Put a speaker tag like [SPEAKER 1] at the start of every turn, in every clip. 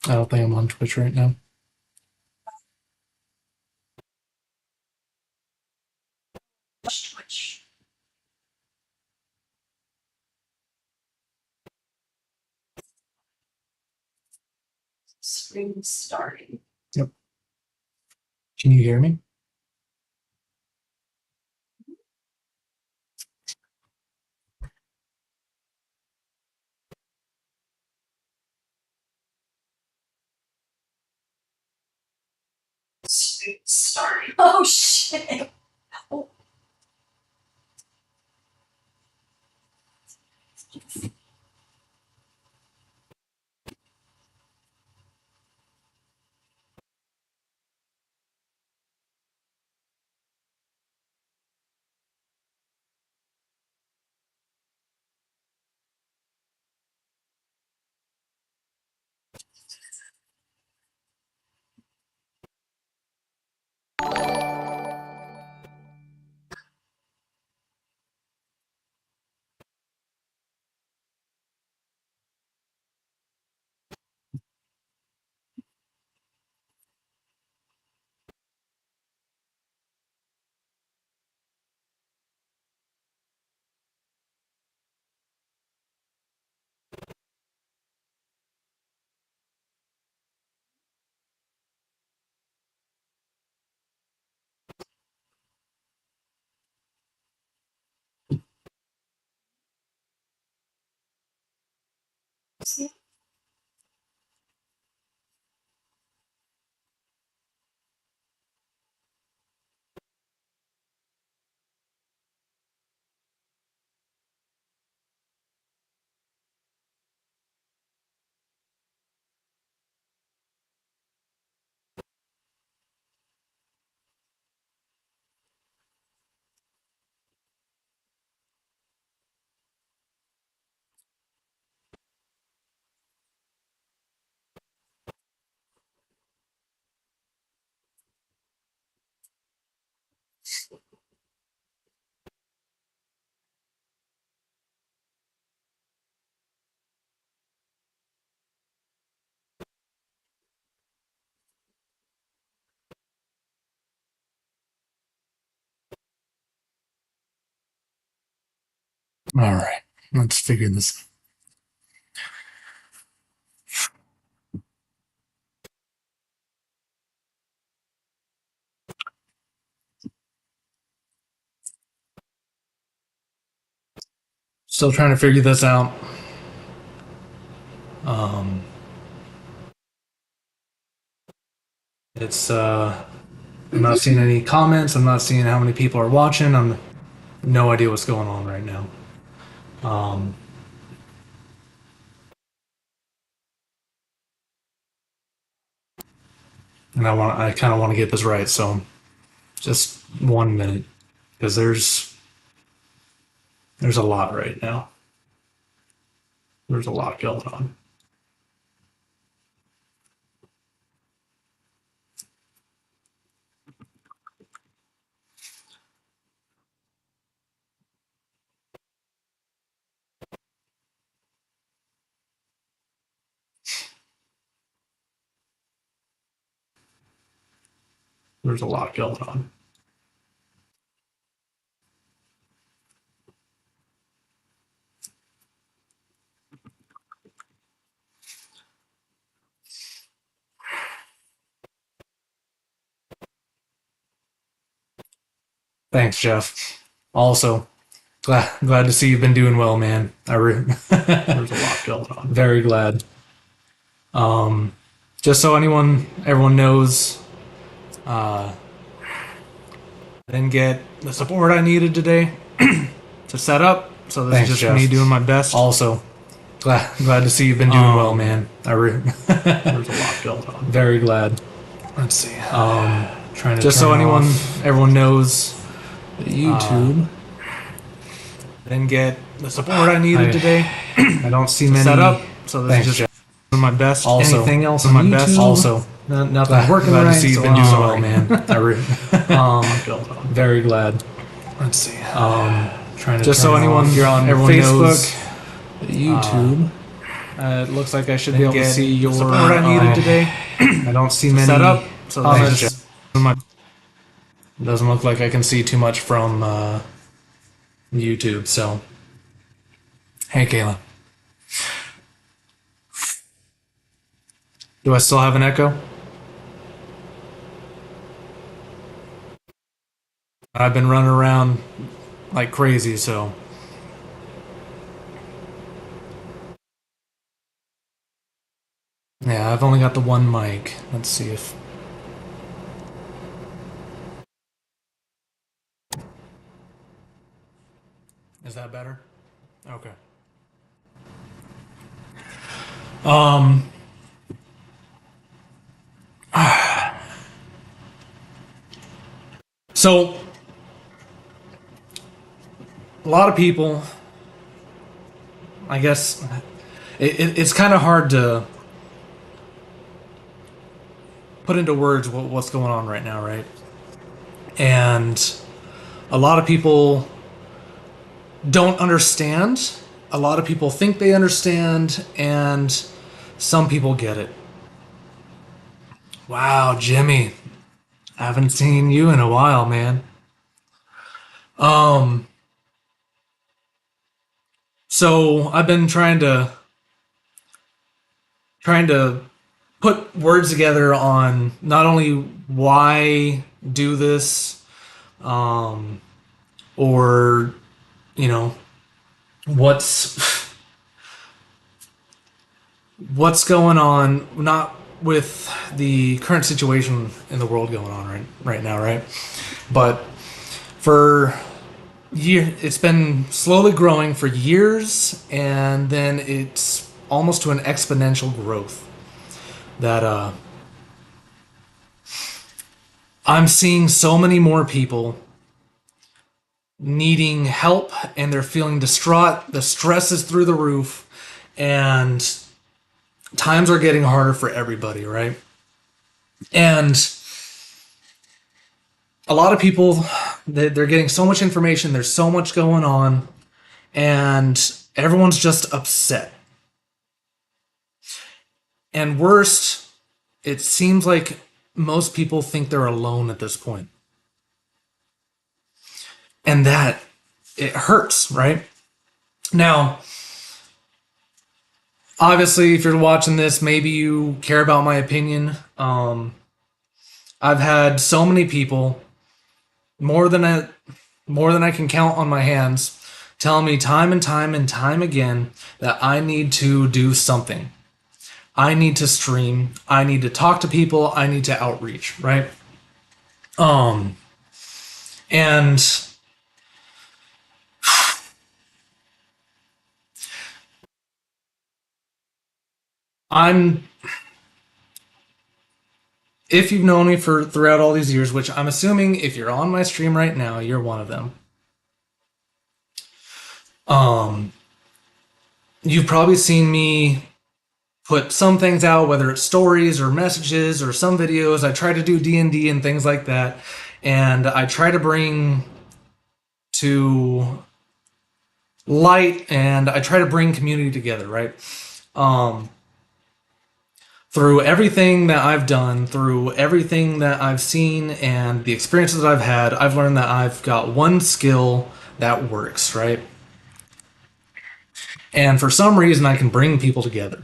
[SPEAKER 1] I don't think I'm on Twitch right now.
[SPEAKER 2] Twitch. Stream starting.
[SPEAKER 1] Yep. Can you hear me?
[SPEAKER 2] Stream starting. Oh shit. Oh. See?
[SPEAKER 1] All right. Let's figure this. Still trying to figure this out. It's I'm not seeing any comments. I'm not seeing how many people are watching. I'm no idea what's going on right now. And I kind of want to get this right. So just 1 minute, because there's a lot right now. There's a lot going on. There's a lot going on. Thanks, Jeff. Also, glad to see you've been doing well, man. There's a lot going on. Very glad. Just so everyone knows, I didn't get the support I needed today to set up. So this is just me doing my best. Also, glad to see you've been doing well, man. There's a lot going on. Very glad. Let's see. Trying to just so everyone knows, YouTube. Didn't get the support I needed today. I don't see many
[SPEAKER 2] set up.
[SPEAKER 1] So this is just doing my best.
[SPEAKER 2] Also,
[SPEAKER 1] anything else on my best? Also, nothing working right. Glad to see you've been doing well, man. Very glad. Let's see. Trying to
[SPEAKER 2] just so
[SPEAKER 1] you're on
[SPEAKER 2] everyone
[SPEAKER 1] Facebook,
[SPEAKER 2] knows,
[SPEAKER 1] YouTube. It looks like I should be able to see your support I needed today. I don't see many setup, so comments. Doesn't look like I can see too much from YouTube. So, hey, Kayla. Do I still have an echo? I've been running around like crazy, so. Yeah, I've only got the one mic. Let's see if... Is that better? Okay. So, a lot of people, I guess, it's kind of hard to put into words what's going on right now, right? And a lot of people don't understand. A lot of people think they understand, and some people get it. Wow, Jimmy. I haven't seen you in a while, man. So I've been trying to put words together on not only why do this, or, you know, what's going on, not with the current situation in the world going on right now, right? But for it's been slowly growing for years, and then it's almost to an exponential growth that I'm seeing so many more people needing help, and they're feeling distraught. The stress is through the roof, and times are getting harder for everybody, right? And a lot of people, they're getting so much information, there's so much going on, and everyone's just upset. And worst, it seems like most people think they're alone at this point. And that, it hurts, right? Now, obviously, if you're watching this, maybe you care about my opinion. I've had so many people, more than I can count on my hands, tell me time and time again that I need to do something. I need to stream. I need to talk to people. I need to outreach, right? And if you've known me throughout all these years, which I'm assuming if you're on my stream right now, you're one of them. You've probably seen me put some things out, whether it's stories or messages or some videos. I try to do D&D and things like that, and I try to bring to light, and I try to bring community together, right? Through everything that I've done, through everything that I've seen, and the experiences that I've had, I've learned that I've got one skill that works, right? And for some reason, I can bring people together.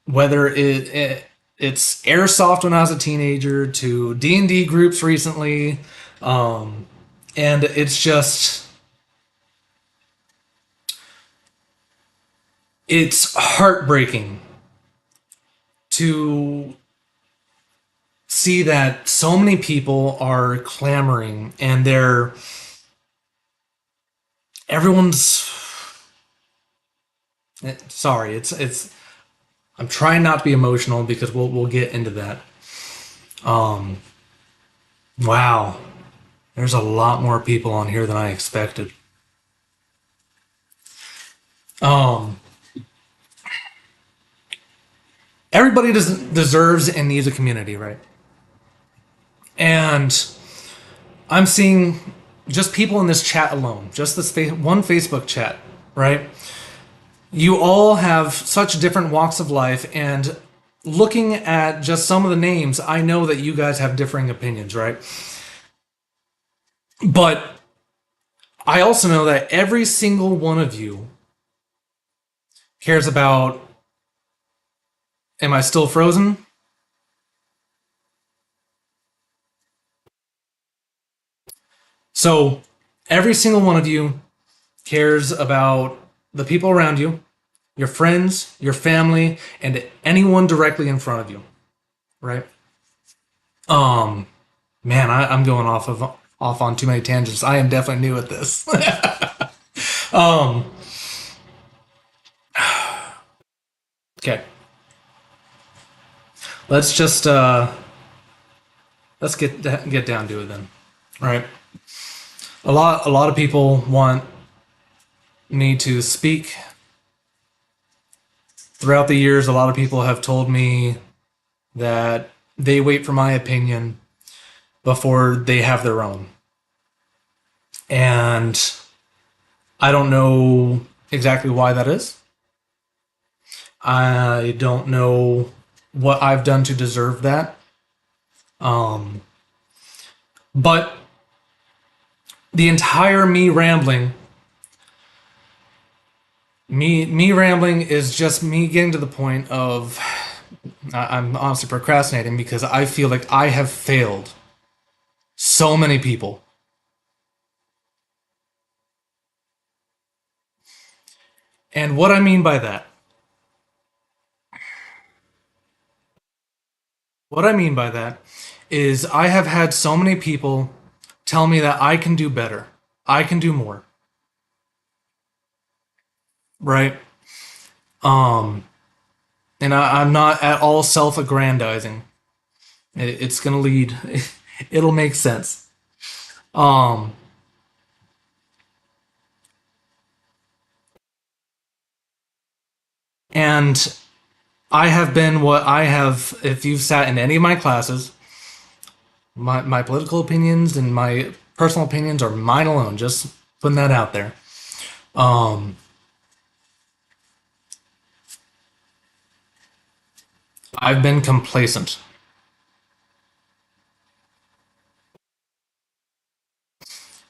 [SPEAKER 1] Whether it's Airsoft when I was a teenager, to D&D groups recently, and it's just... it's heartbreaking to see that so many people are clamoring, and everyone's sorry, it's I'm trying not to be emotional because we'll get into that. Wow, there's a lot more people on here than I expected. Everybody deserves and needs a community, right? And I'm seeing just people in this chat alone, just this one Facebook chat, right? you all have such different walks of life, and looking at just some of the names, I know that you guys have differing opinions, right? But I also know that every single one of you cares about, am I still frozen? So every single one of you cares about the people around you, your friends, your family, and anyone directly in front of you, right? Man, I'm going off on too many tangents. I am definitely new at this. Okay. Let's just let's get down to it then. Right. A lot of people want me to speak. Throughout the years, a lot of people have told me that they wait for my opinion before they have their own. And I don't know exactly why that is. I don't know what I've done to deserve that. But the entire me rambling is just me getting to the point of I'm honestly procrastinating because I feel like I have failed so many people. And what I mean by that, is I have had so many people tell me that I can do better. I can do more. Right? And I'm not at all self-aggrandizing. It's gonna lead. It'll make sense. And I have been what I have. If you've sat in any of my classes, my political opinions and my personal opinions are mine alone. Just putting that out there. I've been complacent.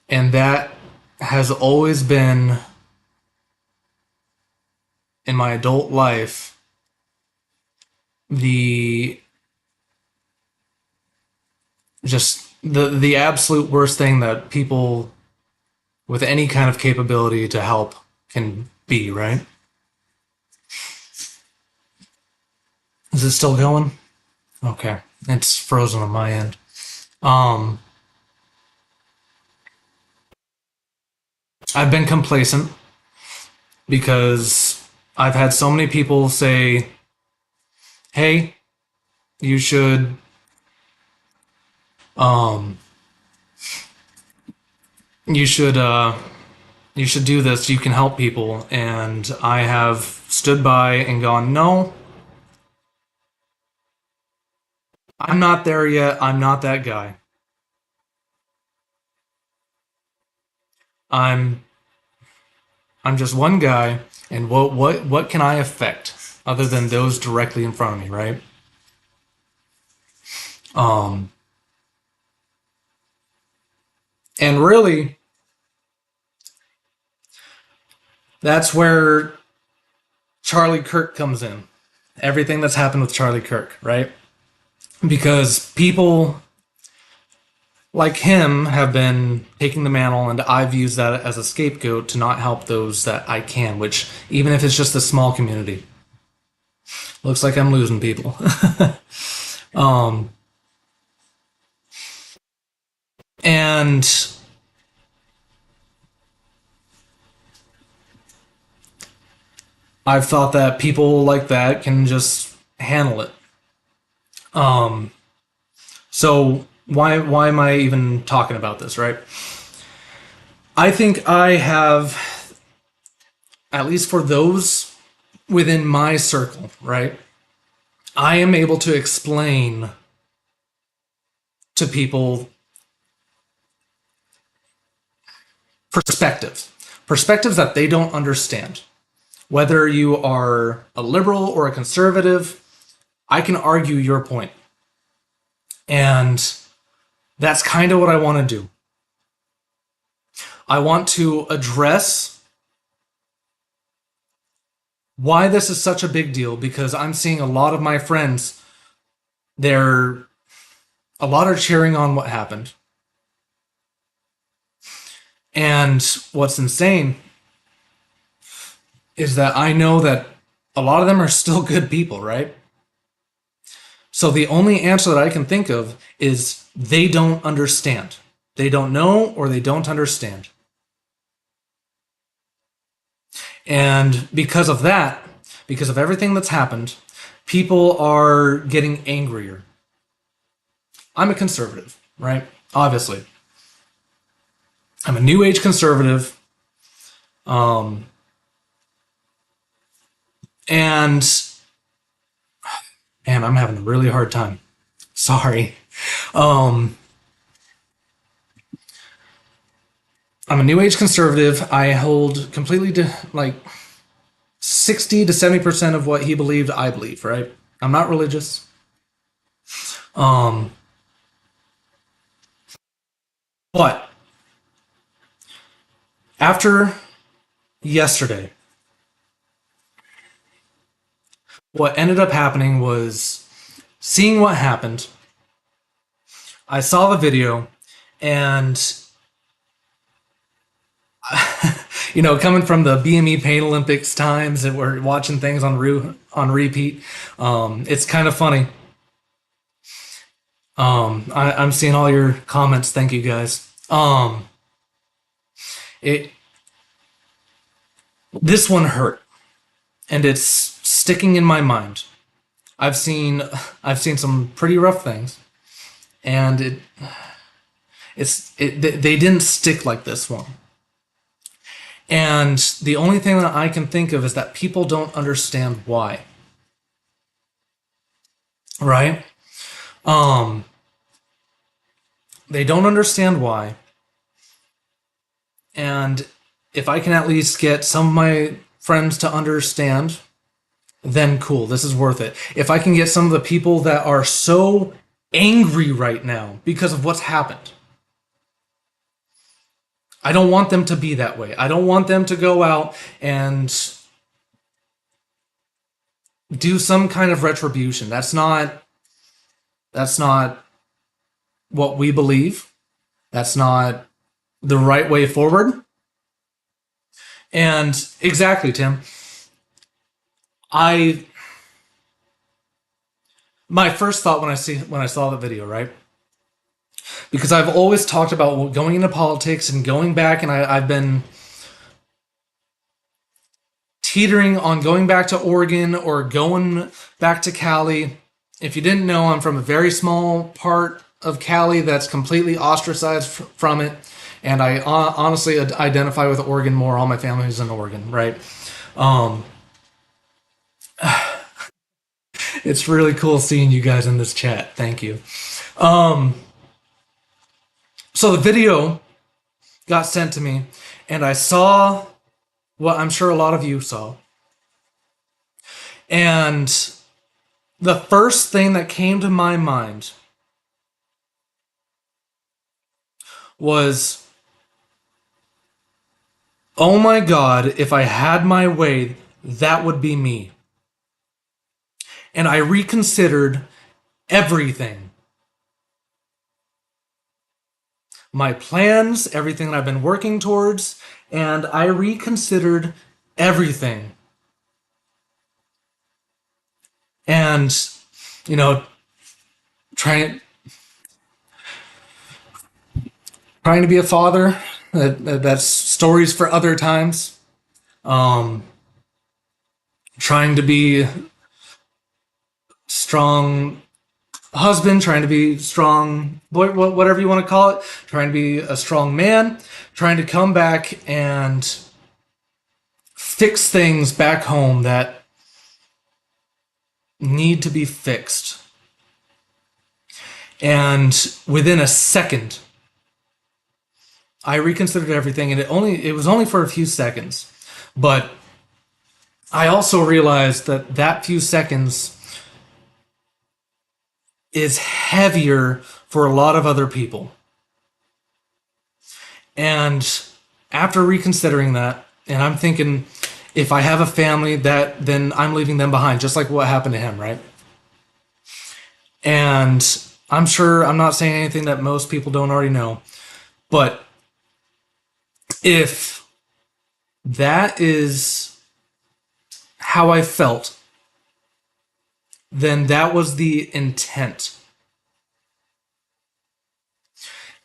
[SPEAKER 1] And that has always been, in my adult life, the absolute worst thing that people with any kind of capability to help can be, right? Is it still going? Okay. It's frozen on my end. I've been complacent because I've had so many people say, hey, you should you should do this, you can help people. And I have stood by and gone, no, I'm not there yet. I'm not that guy. I'm just one guy, and what can I affect other than those directly in front of me, right? And really, that's where Charlie Kirk comes in. Everything that's happened with Charlie Kirk, right? Because people like him have been taking the mantle, and I've used that as a scapegoat to not help those that I can, which, even if it's just a small community. Looks like I'm losing people. And I've thought that people like that can just handle it. So why am I even talking about this, right? I think I have, at least for those within my circle, right? I am able to explain to people perspectives that they don't understand, Whether you are a liberal or a conservative, I can argue your point. And that's kind of what I want to do. I want to address why this is such a big deal, because I'm seeing a lot of my friends, a lot are cheering on what happened. And what's insane is that I know that a lot of them are still good people, right? So the only answer that I can think of is they don't understand. They don't know, or they don't understand. And because of that, because of everything that's happened, people are getting angrier. I'm a conservative, right? Obviously. I'm a new age conservative. And man, I'm having a really hard time. Sorry. I'm a new age conservative. I hold completely 60 to 70% of what he believed, I believe, right? I'm not religious. But after yesterday, what ended up happening was seeing what happened. I saw the video, and coming from the BME Pain Olympics times, and we're watching things on repeat, it's kind of funny. I'm seeing all your comments. Thank you, guys. This one hurt, and it's sticking in my mind. I've seen some pretty rough things, and they didn't stick like this one. And the only thing that I can think of is that people don't understand why. Right? They don't understand why. And if I can at least get some of my friends to understand, then cool, this is worth it. If I can get some of the people that are so angry right now because of what's happened, I don't want them to be that way. I don't want them to go out and do some kind of retribution. That's not what we believe. That's not the right way forward. And exactly, Tim. My first thought when I saw the video, right? Because I've always talked about going into politics and going back, and I've been teetering on going back to Oregon or going back to Cali. If you didn't know, I'm from a very small part of Cali that's completely ostracized from it, and I honestly identify with Oregon more. All my family is in Oregon, right? It's really cool seeing you guys in this chat. Thank you. So the video got sent to me, and I saw what I'm sure a lot of you saw. And the first thing that came to my mind was, oh my God, if I had my way, that would be me. And I reconsidered everything. My plans, everything that I've been working towards, and I reconsidered everything. And, trying to be a father, that's stories for other times. Trying to be strong husband, trying to be strong boy, whatever you want to call it, trying to be a strong man, trying to come back and fix things back home that need to be fixed. And within a second, I reconsidered everything, and it was only for a few seconds, but I also realized that that few seconds is heavier for a lot of other people. And after reconsidering that, and I'm thinking, if I have a family, that then I'm leaving them behind, just like what happened to him, right? And I'm sure I'm not saying anything that most people don't already know, but if that is how I felt, then that was the intent.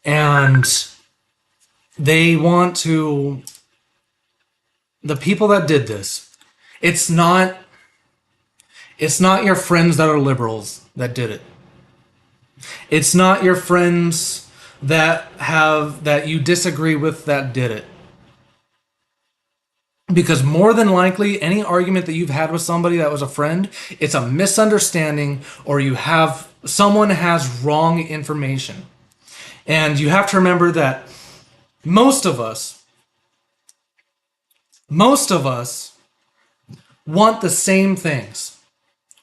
[SPEAKER 1] And they want to, the people that did this, it's not your friends that are liberals that did it. It's not your friends that you disagree with that did it. Because more than likely, any argument that you've had with somebody that was a friend, it's a misunderstanding, or someone has wrong information. And you have to remember that most of us want the same things.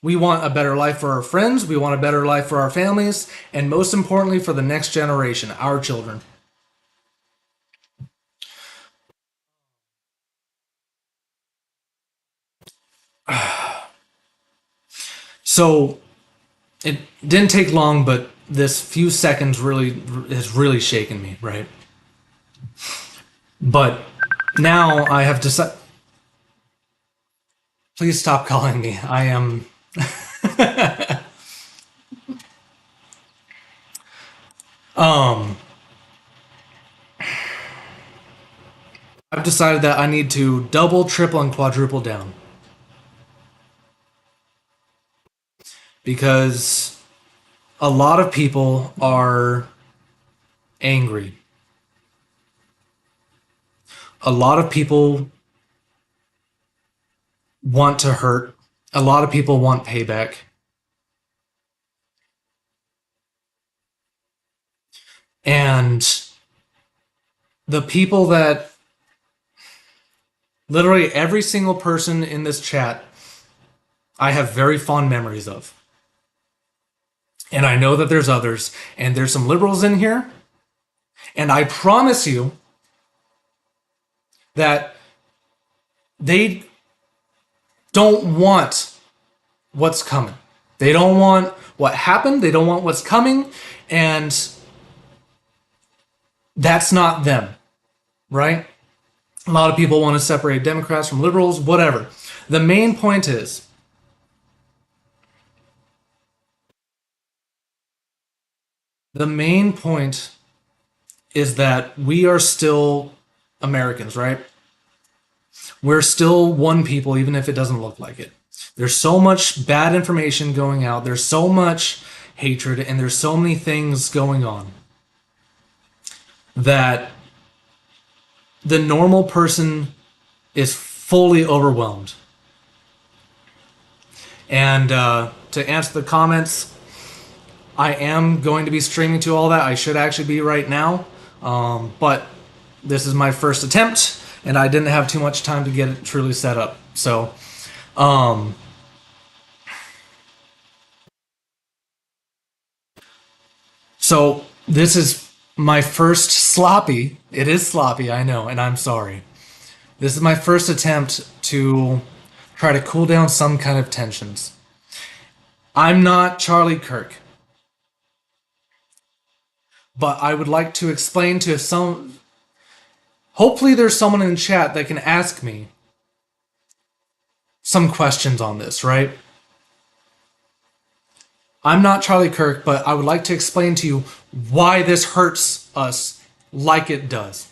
[SPEAKER 1] We want a better life for our friends, we want a better life for our families, and most importantly for the next generation, our children. So it didn't take long, but this few seconds has really shaken me, right? But now I have decided. Please stop calling me. I am. I've decided that I need to double, triple, and quadruple down. Because a lot of people are angry. A lot of people want to hurt. A lot of people want payback. And the people that literally every single person in this chat, I have very fond memories of. And I know that there's others, and there's some liberals in here. And I promise you that they don't want what's coming. They don't want what happened. They don't want what's coming. And that's not them, right? A lot of people want to separate Democrats from liberals, whatever. The main point is, that we are still Americans, right? We're still one people, even if it doesn't look like it. There's so much bad information going out. There's so much hatred, and there's so many things going on that the normal person is fully overwhelmed. And to answer the comments, I am going to be streaming to all that. I should actually be right now. But this is my first attempt, and I didn't have too much time to get it truly set up. So, this is my first sloppy. It is sloppy, I know, and I'm sorry. This is my first attempt to try to cool down some kind of tensions. I'm not Charlie Kirk. But I would like to explain to some. Hopefully, there's someone in chat that can ask me some questions on this, right? I'm not Charlie Kirk, but I would like to explain to you why this hurts us like it does.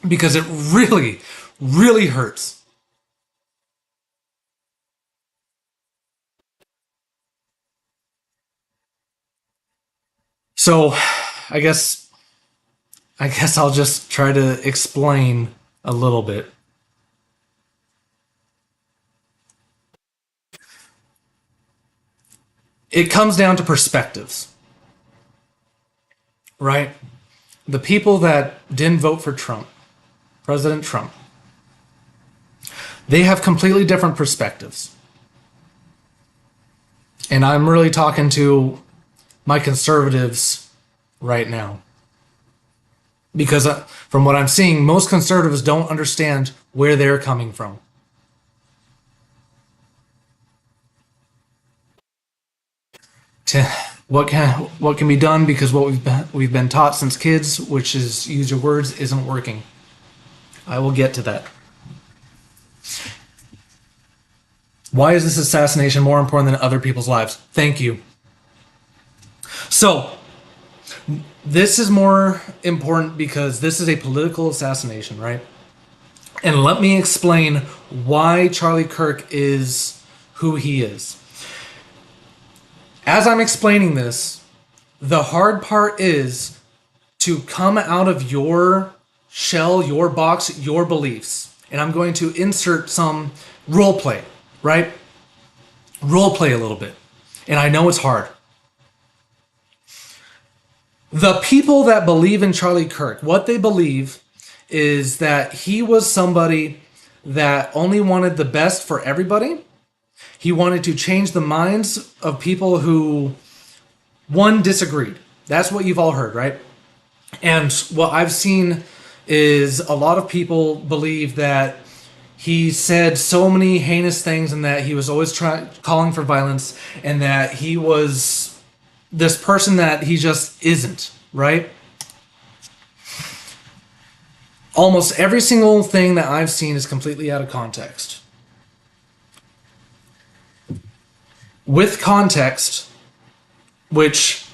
[SPEAKER 1] Because it really, really hurts. So, I guess I'll just try to explain a little bit. It comes down to perspectives, right? The people that didn't vote for Trump, President Trump, They have completely different perspectives. And I'm really talking to my conservatives right now. Because from what I'm seeing, most conservatives don't understand where they're coming from. What can be done, because what we've been taught since kids, which is use your words, isn't working. I will get to that. Why is this assassination more important than other people's lives? Thank you. So, this is more important because this is a political assassination, right? And let me explain why Charlie Kirk is who he is. As I'm explaining this, the hard part is to come out of your shell, your box, your beliefs. And I'm going to insert some role play, right? Role play a little bit. And I know it's hard. The people that believe in Charlie Kirk, what they believe is that he was somebody that only wanted the best for everybody. He wanted to change the minds of people who, one, disagreed. That's what you've all heard, right? And what I've seen is a lot of people believe that he said so many heinous things and that he was always calling for violence and that he was this person that he just isn't, right? Almost every single thing that I've seen is completely out of context. With context, which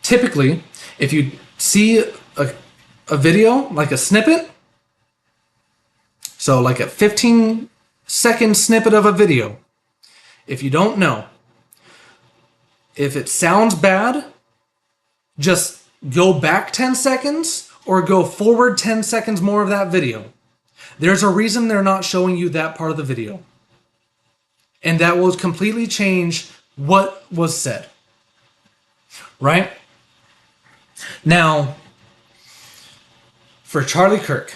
[SPEAKER 1] typically, if you see a video, like a snippet, so like a 15-second snippet of a video, if you don't know, if it sounds bad, just go back 10 seconds or go forward 10 seconds more of that video. There's a reason they're not showing you that part of the video. And that will completely change what was said. Right? Now, for Charlie Kirk,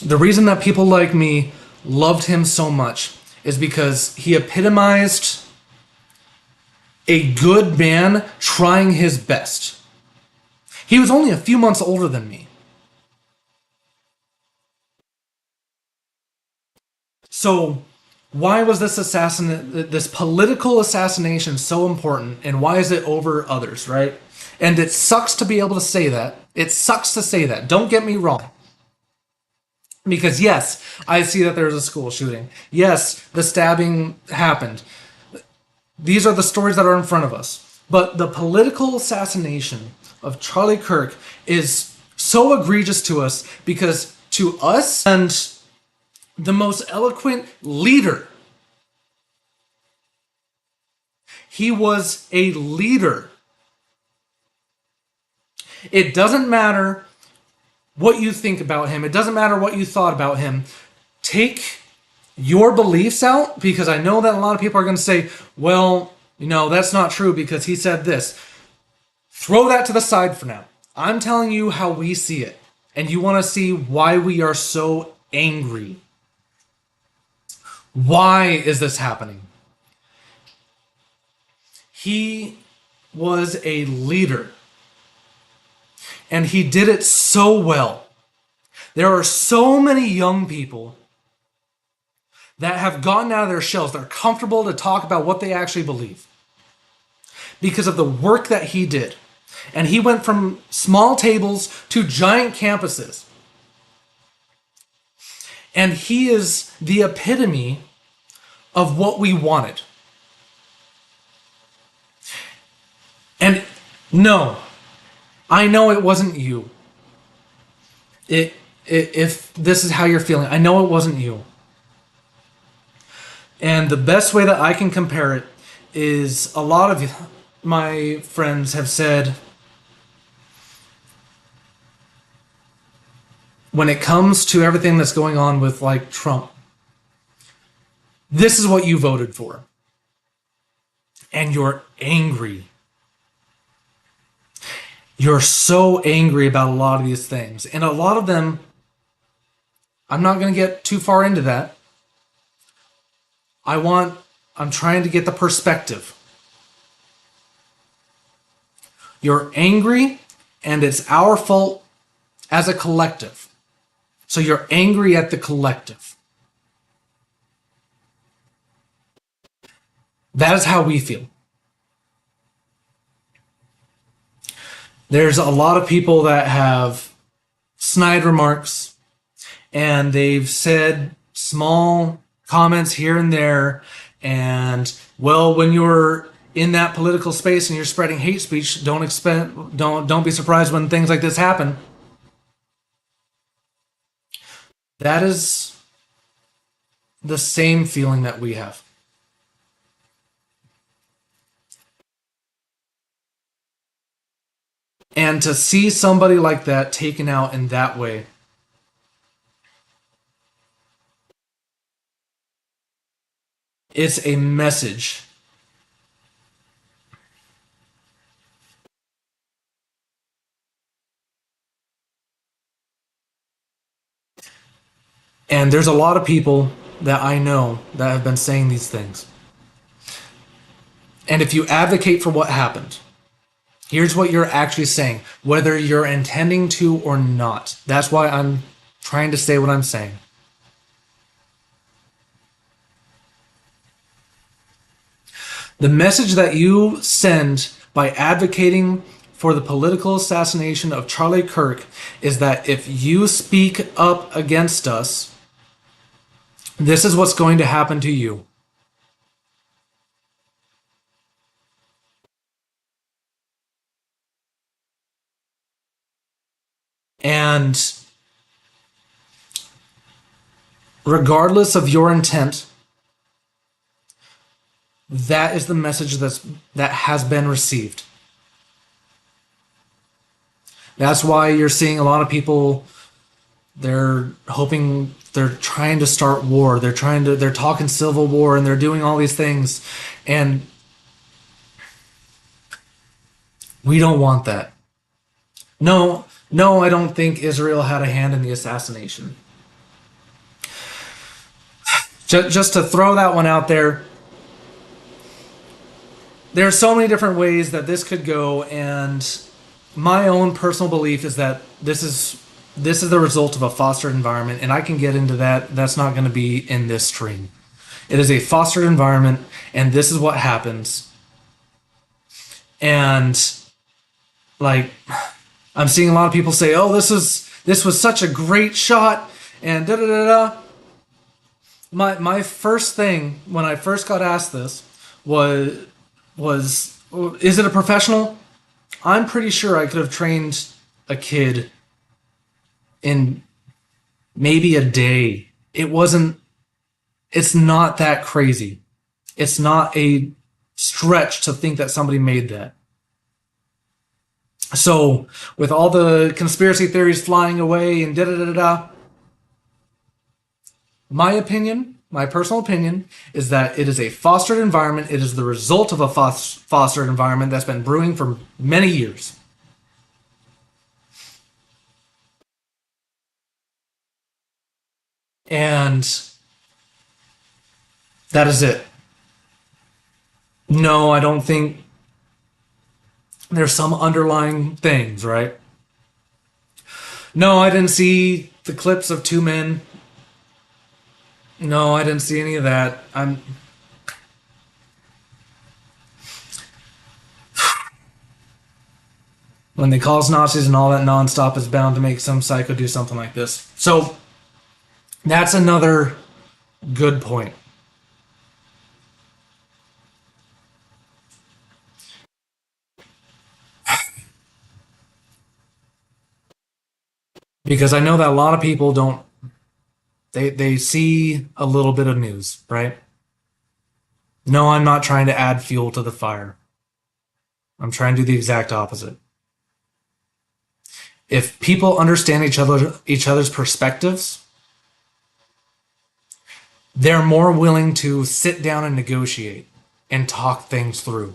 [SPEAKER 1] the reason that people like me loved him so much is because he epitomized a good man trying his best. He was only a few months older than me. So, why was this political assassination so important, and why is it over others, right? And it sucks to be able to say that. It sucks to say that. Don't get me wrong. Because yes, I see that there's a school shooting. Yes, the stabbing happened. These are the stories that are in front of us. But the political assassination of Charlie Kirk is so egregious to us because to us, and the most eloquent leader, he was a leader. It doesn't matter what you think about him. It doesn't matter what you thought about him. Take your beliefs out, because I know that a lot of people are going to say, well, that's not true because he said this. Throw that to the side for now. I'm telling you how we see it. And you want to see why we are so angry. Why is this happening? He was a leader. And he did it so well. There are so many young people that have gotten out of their shells. They're comfortable to talk about what they actually believe because of the work that he did. And he went from small tables to giant campuses. And he is the epitome of what we wanted. And no, I know it wasn't you. If this is how you're feeling, I know it wasn't you. And the best way that I can compare it is a lot of my friends have said, when it comes to everything that's going on with like Trump, this is what you voted for. And you're angry. You're so angry about a lot of these things. And a lot of them I'm not going to get too far into that. I'm trying to get the perspective. You're angry, and it's our fault as a collective. So you're angry at the collective. That is how we feel. There's a lot of people that have snide remarks, and they've said small comments here and there, and well, when you're in that political space and you're spreading hate speech, don't be surprised when things like this happen. That is the same feeling that we have. And to see somebody like that taken out in that way, it's a message. And there's a lot of people that I know that have been saying these things. And if you advocate for what happened, here's what you're actually saying, whether you're intending to or not. That's why I'm trying to say what I'm saying. The message that you send by advocating for the political assassination of Charlie Kirk is that if you speak up against us, this is what's going to happen to you. And regardless of your intent, that is the message that has been received. That's why you're seeing a lot of people, they're trying to start war. They're talking civil war, and they're doing all these things. And we don't want that. No, I don't think Israel had a hand in the assassination. Just to throw that one out there, there are so many different ways that this could go, and my own personal belief is that this is the result of a fostered environment, and I can get into that. That's not going to be in this stream. It is a fostered environment, and this is what happens. And like, I'm seeing a lot of people say, "Oh, this was such a great shot," and da da da da. My first thing when I first got asked this was, is it a professional? I'm pretty sure I could have trained a kid in maybe a day. It's not that crazy. It's not a stretch to think that somebody made that. So, with all the conspiracy theories flying away and da-da-da-da-da, my personal opinion, is that it is a fostered environment. It is the result of a fostered environment that's been brewing for many years. And that is it. No, I don't think there's some underlying things, right? No, I didn't see the clips of two men. No, I didn't see any of that. When they cause Nazis and all that nonstop is bound to make some psycho do something like this. So, that's another good point. Because I know that a lot of people don't, they see a little bit of news, right? No, I'm not trying to add fuel to the fire. I'm trying to do the exact opposite. If people understand each other's perspectives, they're more willing to sit down and negotiate and talk things through.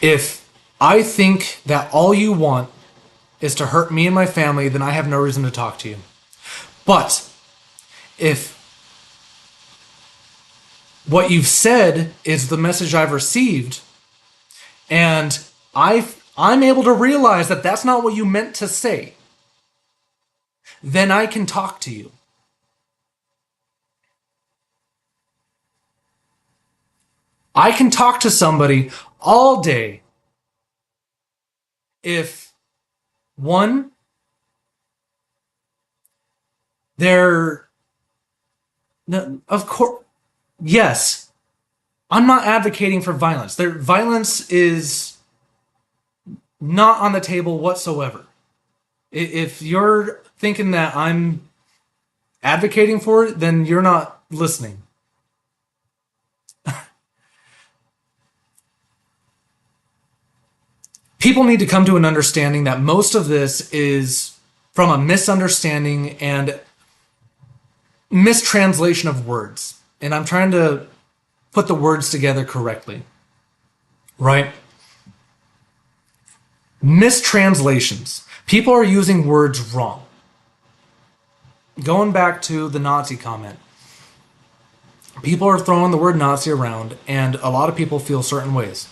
[SPEAKER 1] If I think that all you want is to hurt me and my family, then I have no reason to talk to you. But if what you've said is the message I've received, and I'm able to realize that that's not what you meant to say, then I can talk to you. I can talk to somebody all day if, one, they're, of course, yes, I'm not advocating for violence. Violence is not on the table whatsoever. If you're thinking that I'm advocating for it, then you're not listening. People need to come to an understanding that most of this is from a misunderstanding and mistranslation of words. And I'm trying to put the words together correctly. Right? Mistranslations. People are using words wrong. Going back to the Nazi comment. People are throwing the word Nazi around, and a lot of people feel certain ways.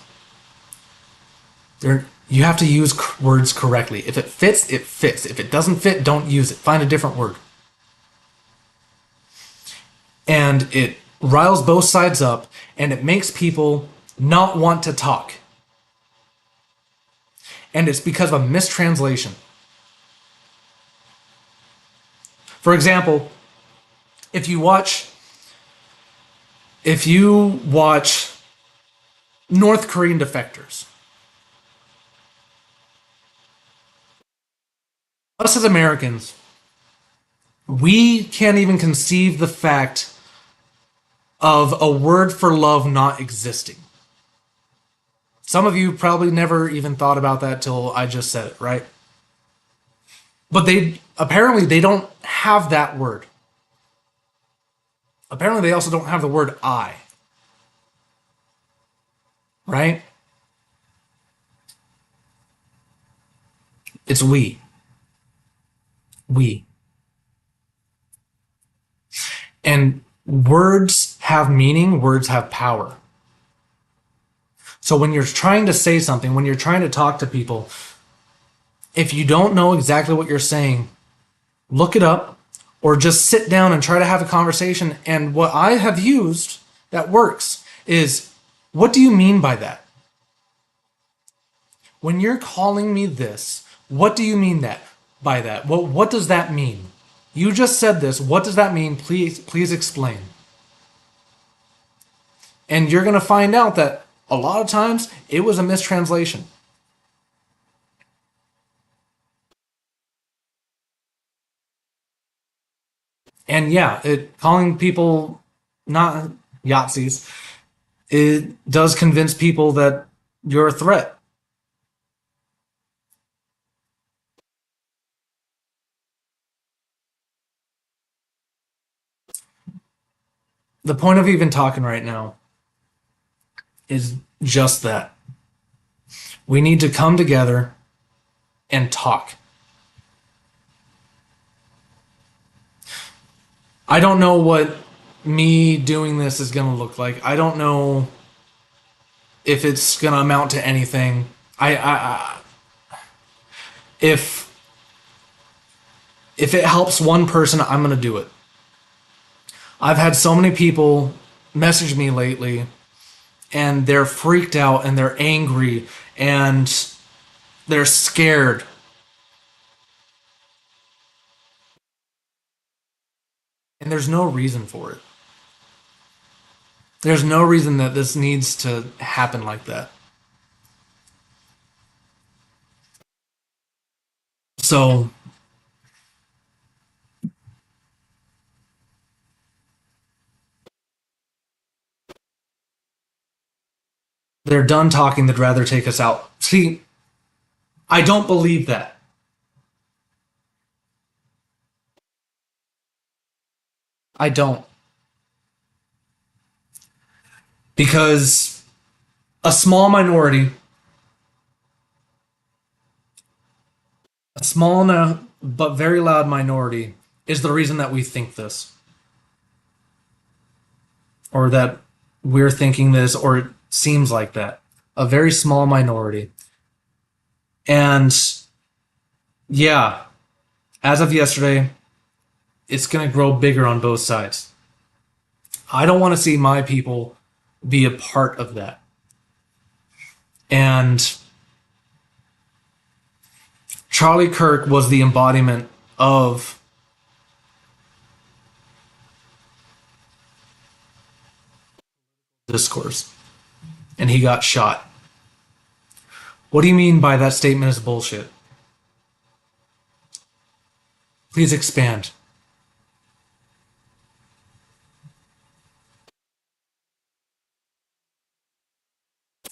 [SPEAKER 1] You have to use words correctly. If it fits, it fits. If it doesn't fit, don't use it. Find a different word. And it riles both sides up, and it makes people not want to talk. And it's because of a mistranslation. For example, if you watch North Korean defectors, us as Americans, we can't even conceive the fact of a word for love not existing. Some of you probably never even thought about that till I just said it, right? But they don't have that word. Apparently they also don't have the word I. Right? It's we. We. And words have meaning, words have power. So when you're trying to say something, when you're trying to talk to people, if you don't know exactly what you're saying, look it up or just sit down and try to have a conversation. And what I have used that works is, what do you mean by that? When you're calling me this, what do you mean by that? What does that mean? You just said this. What does that mean? Please explain. And you're going to find out that a lot of times it was a mistranslation. And yeah, calling people not Yahtzees, it does convince people that you're a threat. The point of even talking right now is just that. We need to come together and talk. I don't know what me doing this is going to look like. I don't know if it's going to amount to anything. If it helps one person, I'm going to do it. I've had so many people message me lately, and they're freaked out, and they're angry, and they're scared. And there's no reason for it. There's no reason that this needs to happen like that. So, they're done talking, they'd rather take us out. See, I don't believe that. I don't. Because a small minority A small enough but very loud minority is the reason that we think this, or that we're thinking this, or it seems like that. A very small minority. And yeah, as of yesterday, it's going to grow bigger on both sides. I don't want to see my people be a part of that. And Charlie Kirk was the embodiment of discourse. And he got shot. What do you mean by that statement is bullshit? Please expand.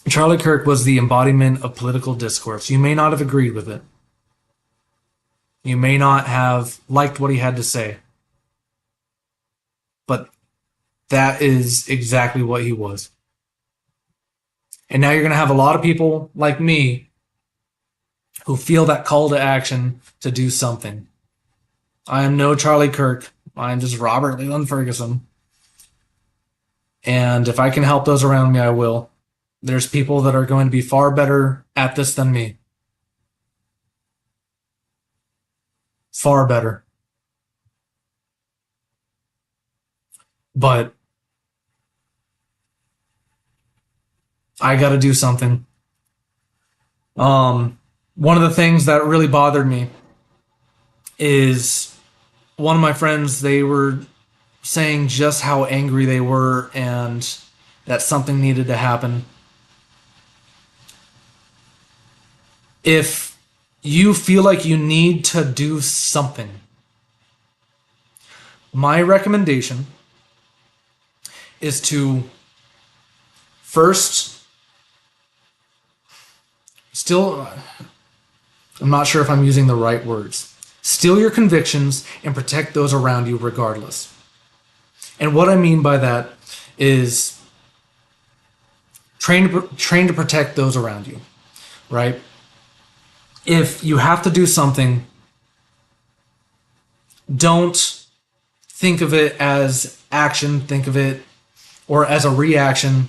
[SPEAKER 1] Charlie Kirk was the embodiment of political discourse. You may not have agreed with it. You may not have liked what he had to say. But that is exactly what he was. And now you're going to have a lot of people like me who feel that call to action to do something. I am no Charlie Kirk. I am just Robert Leland Ferguson. And if I can help those around me, I will. There's people that are going to be far better at this than me. Far better. But I got to do something. One of the things that really bothered me is one of my friends, they were saying just how angry they were and that something needed to happen. If you feel like you need to do something, my recommendation is to first, I'm not sure if I'm using the right words, still your convictions and protect those around you regardless. And what I mean by that is train to protect those around you, right? If you have to do something, don't think of it as action, think of it, or as a reaction,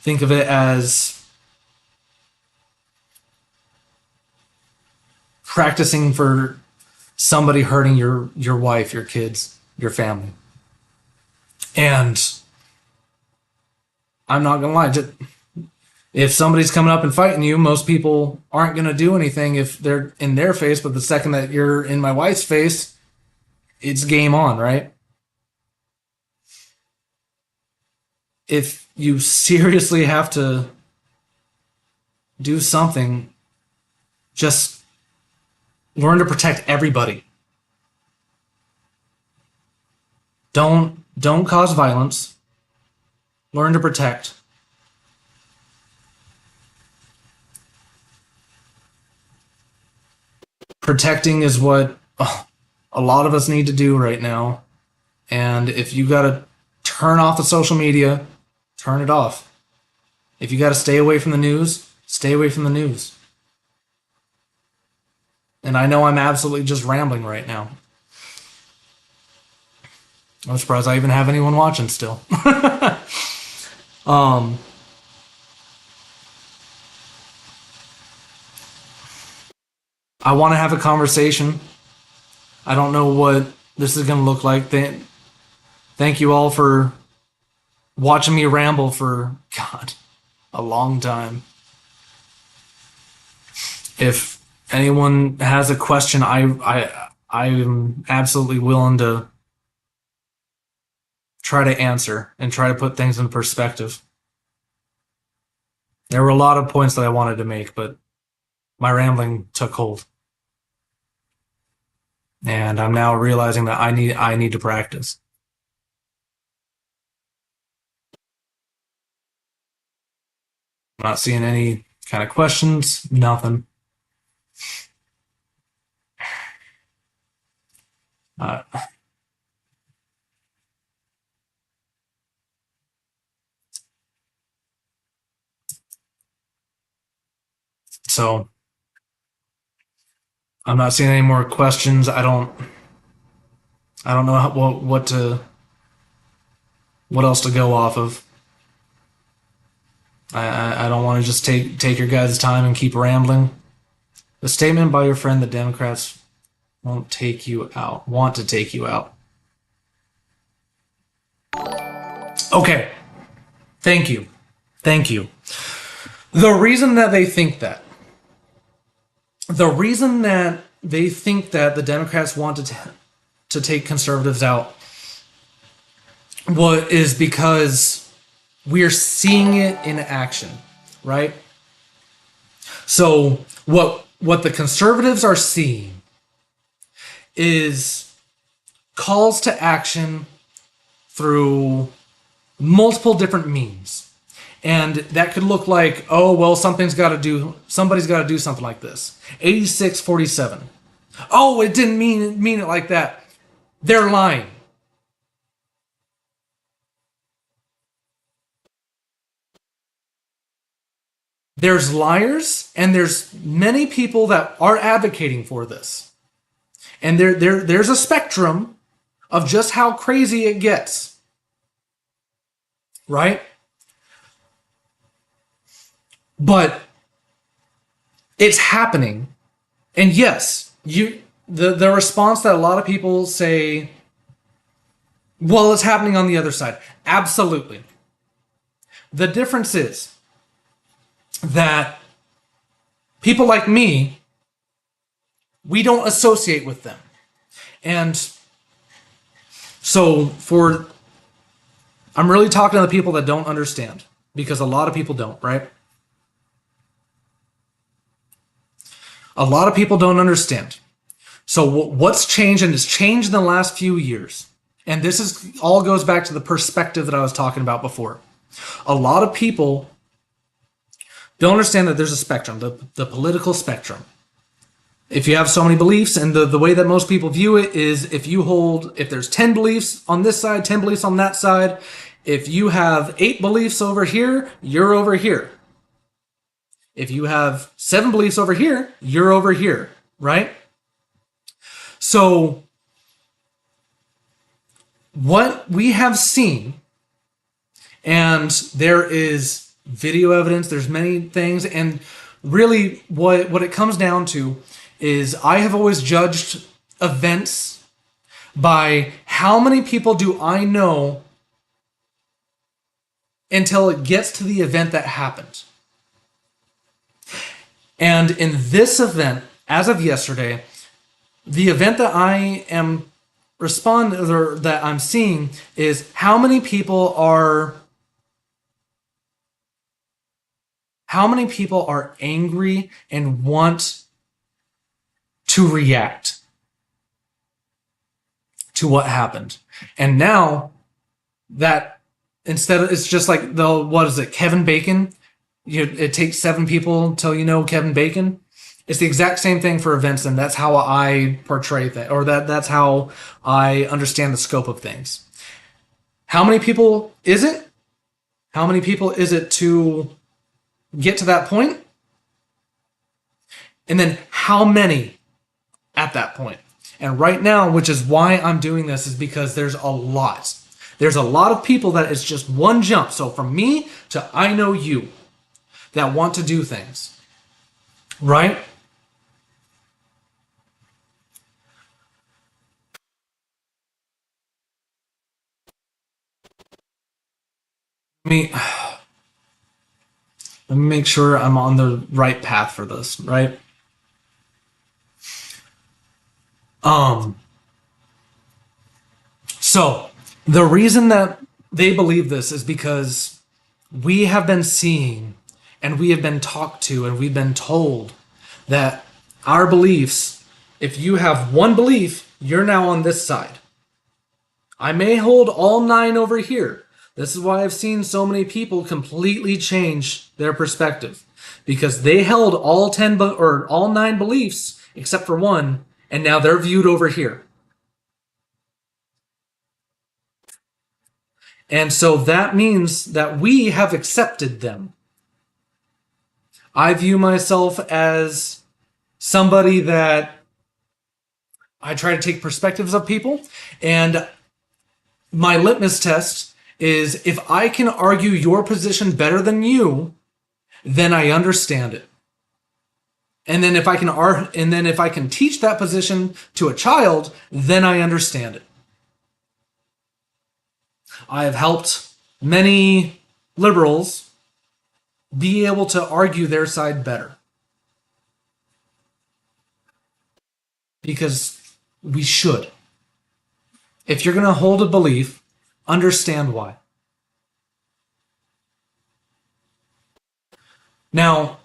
[SPEAKER 1] think of it as practicing for somebody hurting your wife, your kids, your family. And I'm not gonna lie, if somebody's coming up and fighting you, most people aren't gonna do anything if they're in their face, but the second that you're in my wife's face, it's game on, right? If you seriously have to do something, just learn to protect everybody. Don't cause violence. Learn to protect. Protecting is what a lot of us need to do right now. And if you got to turn off the social media, turn it off. If you got to stay away from the news, stay away from the news. And I know I'm absolutely just rambling right now. I'm surprised I even have anyone watching still. I want to have a conversation. I don't know what this is going to look like. Thank you all for watching me ramble for, God, a long time. If anyone has a question, I'm absolutely willing to try to answer and try to put things in perspective. There were a lot of points that I wanted to make, but my rambling took hold. And I'm now realizing that I need to practice. I'm not seeing any kind of questions, nothing. So I'm not seeing any more questions. I don't know what else to go off of. I don't want to just take your guys' time and keep rambling. The statement by your friend, the Democrats want to take you out. Okay. Thank you. The reason that they think that the Democrats wanted to take conservatives out is because we're seeing it in action, right? So what the conservatives are seeing is calls to action through multiple different means. And that could look like, oh, well, somebody's got to do something like this. 86-47. Oh, it didn't mean it like that. They're lying. There's liars, and there's many people that are advocating for this. And there's a spectrum of just how crazy it gets. Right? But it's happening. And yes, the response that a lot of people say, well, it's happening on the other side. Absolutely. The difference is that people like me, we don't associate with them. And so I'm really talking to the people that don't understand, because a lot of people don't, right? A lot of people don't understand. So what's changed, and it's changed in the last few years, and this all goes back to the perspective that I was talking about before. A lot of people don't understand that there's a spectrum, the political spectrum. If you have so many beliefs, and the way that most people view it is if there's 10 beliefs on this side, 10 beliefs on that side, if you have 8 beliefs over here, you're over here. If you have 7 beliefs over here, you're over here, right? So what we have seen, and there is video evidence, there's many things, and really what it comes down to is I have always judged events by how many people do I know until it gets to the event that happened. And in this event, as of yesterday, the event that I am that I'm seeing is how many people are angry and want to react to what happened. And now that instead of, it's just like Kevin Bacon? It takes 7 people till you know Kevin Bacon. It's the exact same thing for events, and that's how I portray that, or that's how I understand the scope of things. How many people is it? How many people is it to get to that point? And then how many at that point? And right now, which is why I'm doing this, is because there's a lot. There's a lot of people that it's just one jump. So from me to I know you that want to do things. Right? Let me make sure I'm on the right path for this, right? So the reason that they believe this is because we have been seeing, and we have been talked to, and we've been told that our beliefs, if you have one belief, you're now on this side. I may hold all 9 over here. This is why I've seen so many people completely change their perspective, because they held all 9 beliefs except for one, and now they're viewed over here. And so that means that we have accepted them. I view myself as somebody that I try to take perspectives of people, and my litmus test is if I can argue your position better than you, then I understand it. And then if I can teach that position to a child, then I understand it. I have helped many liberals be able to argue their side better. Because we should. If you're going to hold a belief, understand why. Now,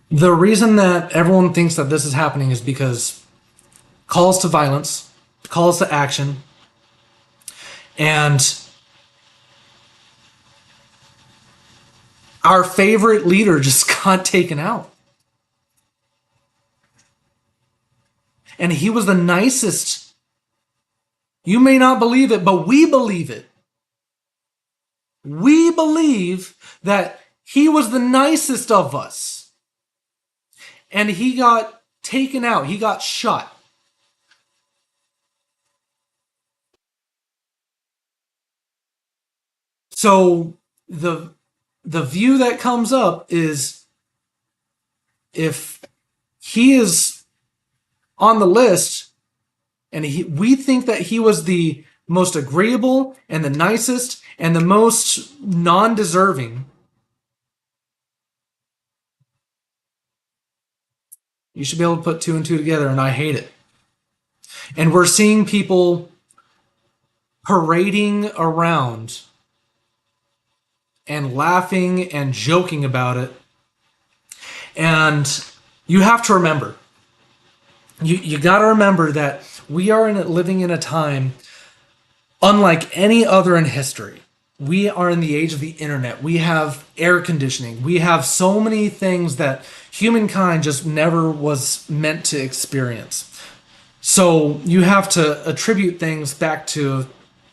[SPEAKER 1] the reason that everyone thinks that this is happening is because calls to violence, calls to action, and our favorite leader just got taken out. And he was the nicest. You may not believe it, but we believe it. We believe that he was the nicest of us. And he got taken out. He got shot. So the view that comes up is if he is on the list and we think that he was the most agreeable and the nicest and the most non-deserving, you should be able to put two and two together, and I hate it. And we're seeing people parading around and laughing and joking about it. And you have to remember, you got to remember that we are living in a time unlike any other in history. We are in the age of the internet. We have air conditioning. We have so many things that humankind just never was meant to experience. So you have to attribute things back to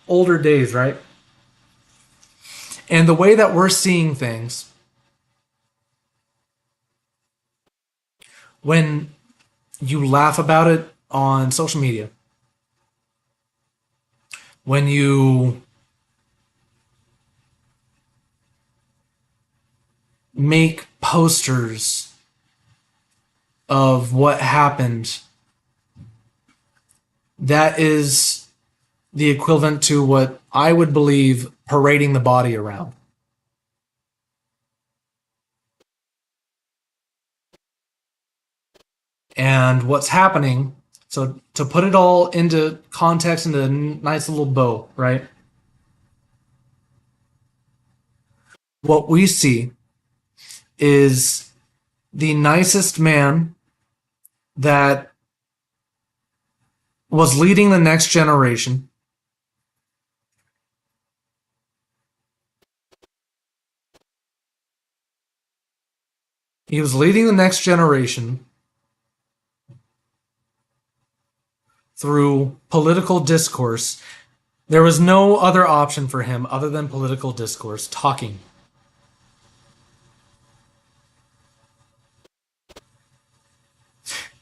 [SPEAKER 1] older days, right? And the way that we're seeing things, when you laugh about it on social media, when you make posters of what happened, that is the equivalent to what I would believe parading the body around. And what's happening, so to put it all into context, into a nice little bow, right? What we see is the nicest man that was leading the next generation. He was leading the next generation through political discourse. There was no other option for him other than political discourse, talking.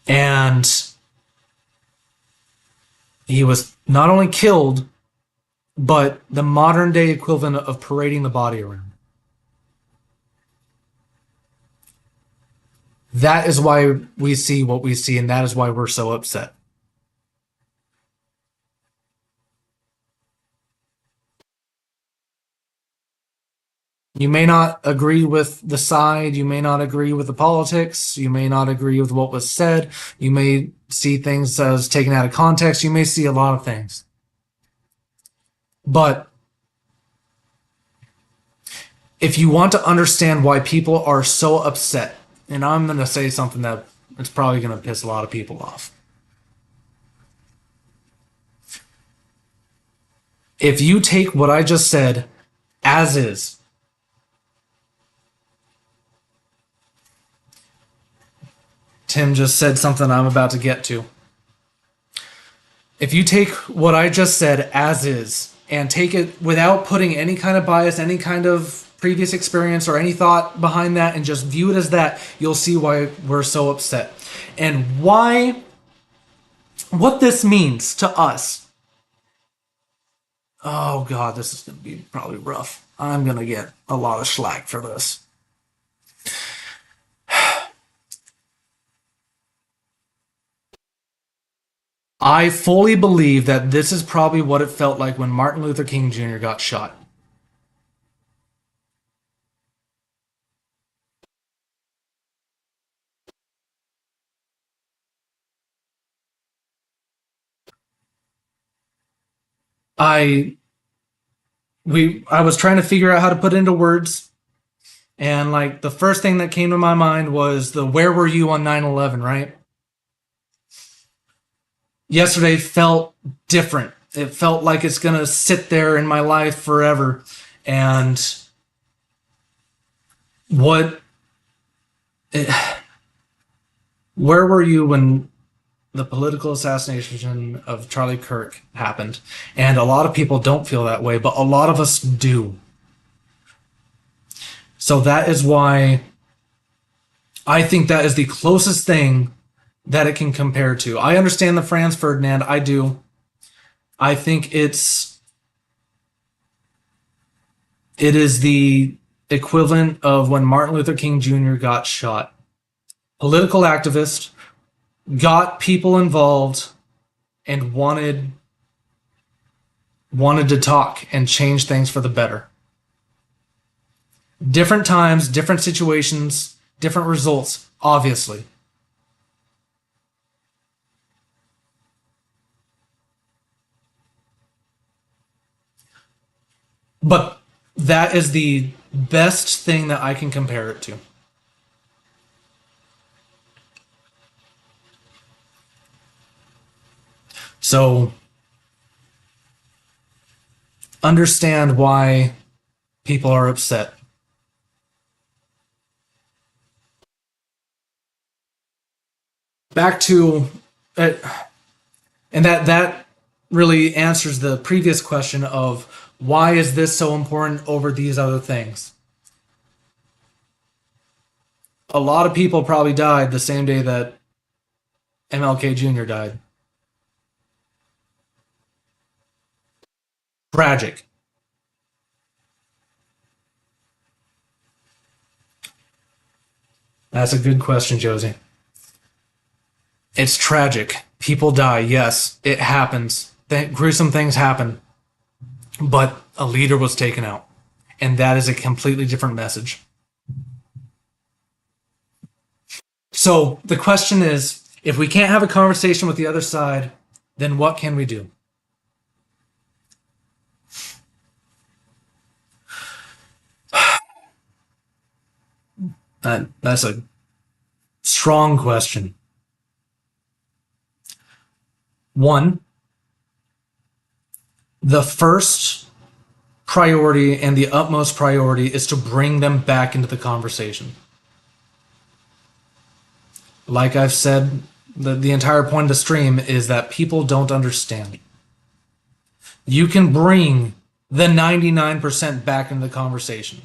[SPEAKER 1] And he was not only killed, but the modern day equivalent of parading the body around. That is why we see what we see, and that is why we're so upset. You may not agree with the side, you may not agree with the politics, you may not agree with what was said, you may see things as taken out of context, you may see a lot of things. But if you want to understand why people are so upset, and I'm going to say something that it's probably going to piss a lot of people off. If you take what I just said as is, Tim just said something I'm about to get to. If you take what I just said as is and take it without putting any kind of bias, any kind of previous experience or any thought behind that and just view it as that, you'll see why we're so upset. And what this means to us. Oh God, this is going to be probably rough. I'm going to get a lot of slack for this. I fully believe that this is probably what it felt like when Martin Luther King Jr. got shot. I was trying to figure out how to put into words, and like the first thing that came to my mind was the "Where were you on 9/11?" Right? Yesterday felt different. It felt like it's gonna sit there in my life forever. And where were you when the political assassination of Charlie Kirk happened? And a lot of people don't feel that way, but a lot of us do. So that is why I think that is the closest thing that it can compare to. I understand the Franz Ferdinand. I do. I think it is the equivalent of when Martin Luther King Jr. got shot. Political activist, got people involved, and wanted to talk and change things for the better. Different times, different situations, different results, obviously. But that is the best thing that I can compare it to. So, understand why people are upset. Back to it, and that really answers the previous question of why is this so important over these other things? A lot of people probably died the same day that MLK Jr. died. Tragic. That's a good question, Josie. It's tragic. People die. Yes, it happens. Gruesome things happen. But a leader was taken out. And that is a completely different message. So the question is, if we can't have a conversation with the other side, then what can we do? That's a strong question. One, the first priority and the utmost priority is to bring them back into the conversation. Like I've said, the entire point of the stream is that people don't understand. You can bring the 99% back into the conversation.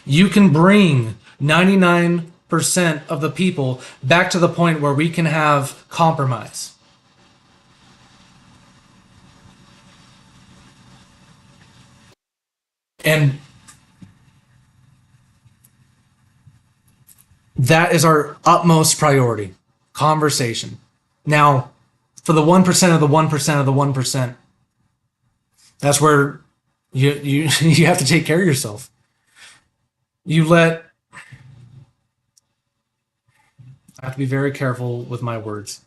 [SPEAKER 1] You can bring 99% of the people back to the point where we can have compromise. And that is our utmost priority, conversation. Now, for the 1% of the 1% of the 1%, that's where you you have to take care of yourself. I have to be very careful with my words.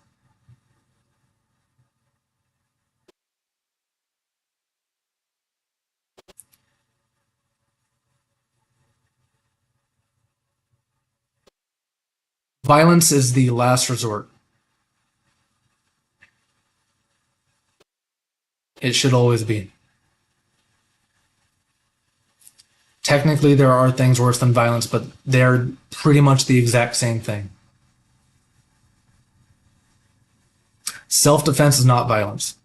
[SPEAKER 1] Violence is the last resort. It should always be. Technically, there are things worse than violence, but they're pretty much the exact same thing. Self-defense is not violence.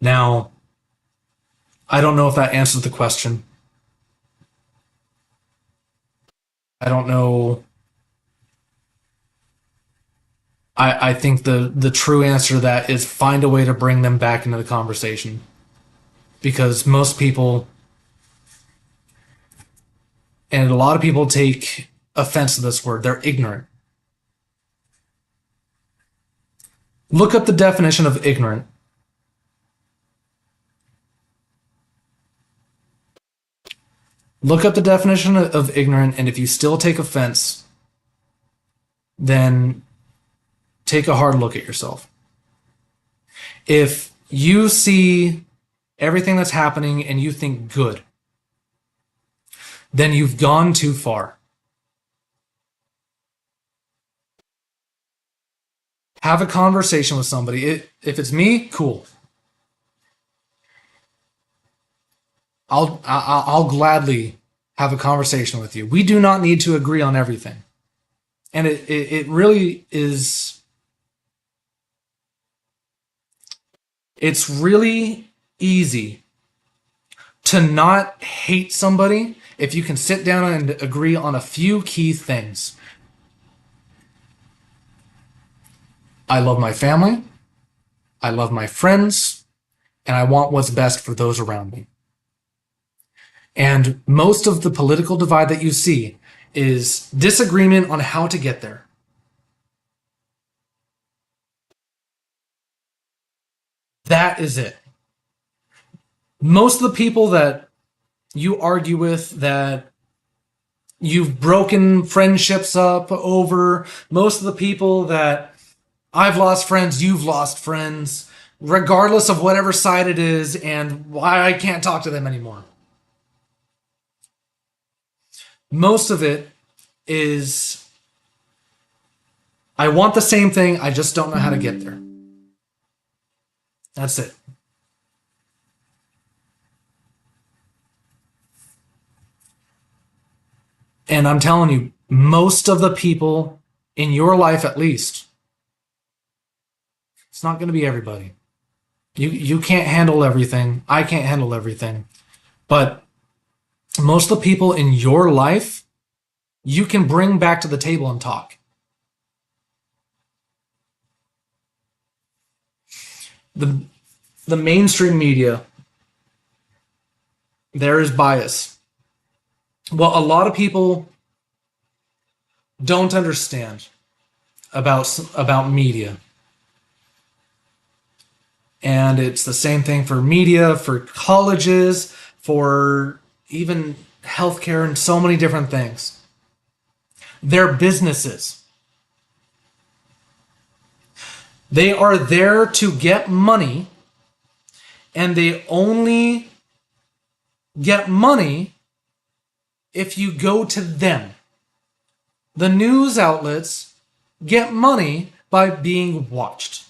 [SPEAKER 1] Now, I don't know if that answers the question. I don't know. I think the true answer to that is find a way to bring them back into the conversation. Because most people, and a lot of people take offense to this word, they're ignorant. Look up the definition of ignorant. Look up the definition of ignorant, and if you still take offense, then take a hard look at yourself. If you see everything that's happening and you think good, then you've gone too far. Have a conversation with somebody. If it's me, cool. I'll gladly have a conversation with you. We do not need to agree on everything. And it really is, it's really easy to not hate somebody if you can sit down and agree on a few key things. I love my family, I love my friends, and I want what's best for those around me. And most of the political divide that you see is disagreement on how to get there. That is it. Most of the people that you argue with, that you've broken friendships up over, most of the people that I've lost friends, you've lost friends, regardless of whatever side it is and why I can't talk to them anymore. Most of it is, I want the same thing, I just don't know how to get there. That's it. And I'm telling you, most of the people in your life, at least, it's not going to be everybody. You can't handle everything. I can't handle everything. But most of the people in your life, you can bring back to the table and talk. The mainstream media, there is bias. What a lot of people don't understand about media, and it's the same thing for media, for colleges, for even healthcare, and so many different things. They're businesses. They are there to get money, and they only get money if you go to them. The news outlets get money by being watched.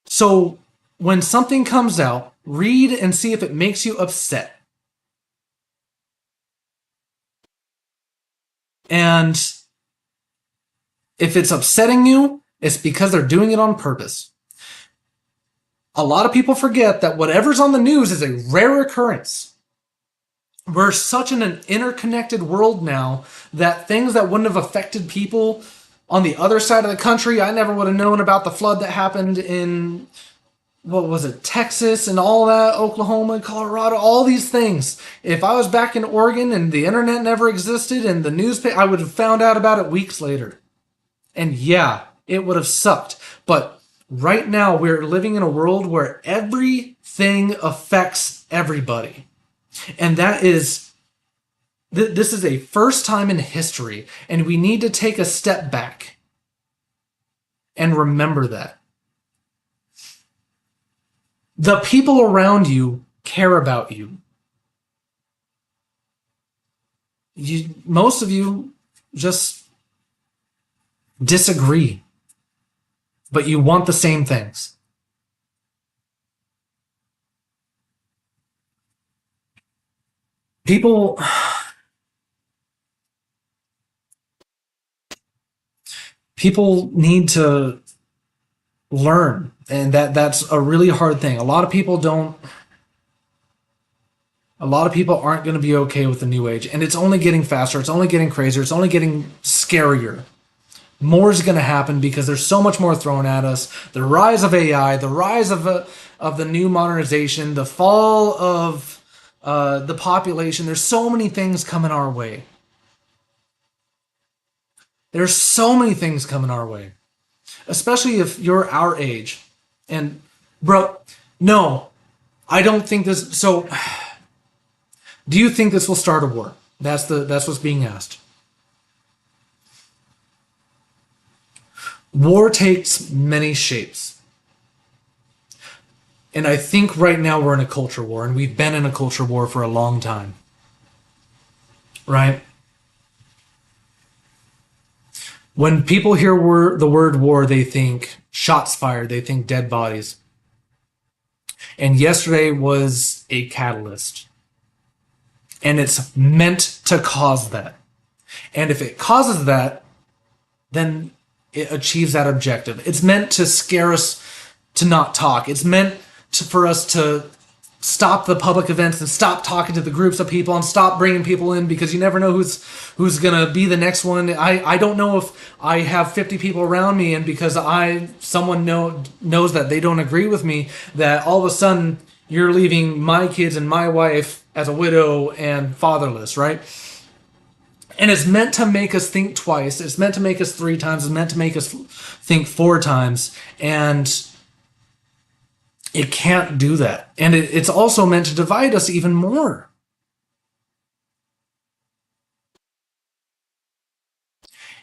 [SPEAKER 1] So when something comes out, read and see if it makes you upset. And if it's upsetting you, it's because they're doing it on purpose. A lot of people forget that whatever's on the news is a rare occurrence. We're such in an interconnected world now that things that wouldn't have affected people on the other side of the country, I never would have known about the flood that happened in, what was it, Texas and all that, Oklahoma, Colorado, all these things. If I was back in Oregon and the internet never existed and the newspaper, I would have found out about it weeks later. And yeah, it would have sucked. But right now, we're living in a world where everything affects everybody. And that is, this is a first time in history, and we need to take a step back and remember that. The people around you care about you. Most of you just disagree, but you want the same things. People need to learn. And that's a really hard thing. A lot of people aren't going to be okay with the new age, and it's only getting faster. It's only getting crazier. It's only getting scarier. More is going to happen because there's so much more thrown at us. The rise of AI, the rise of the new modernization, the fall of the population. There's so many things coming our way. There's so many things coming our way, especially if you're our age. And bro, no, I don't think this. So, do you think this will start a war? That's what's being asked. War takes many shapes. And I think right now we're in a culture war, and we've been in a culture war for a long time. Right? When people hear the word war, they think shots fired, they think dead bodies. And yesterday was a catalyst. And it's meant to cause that. And if it causes that, then it achieves that objective. It's meant to scare us to not talk. It's meant for us to stop the public events and stop talking to the groups of people and stop bringing people in, because you never know who's gonna be the next one. I don't know if I have 50 people around me, and because someone knows that they don't agree with me, that all of a sudden you're leaving my kids and my wife as a widow and fatherless, right? And it's meant to make us think twice. It's meant to make us 3 times. It's meant to make us think 4 times. And it can't do that. And it's also meant to divide us even more.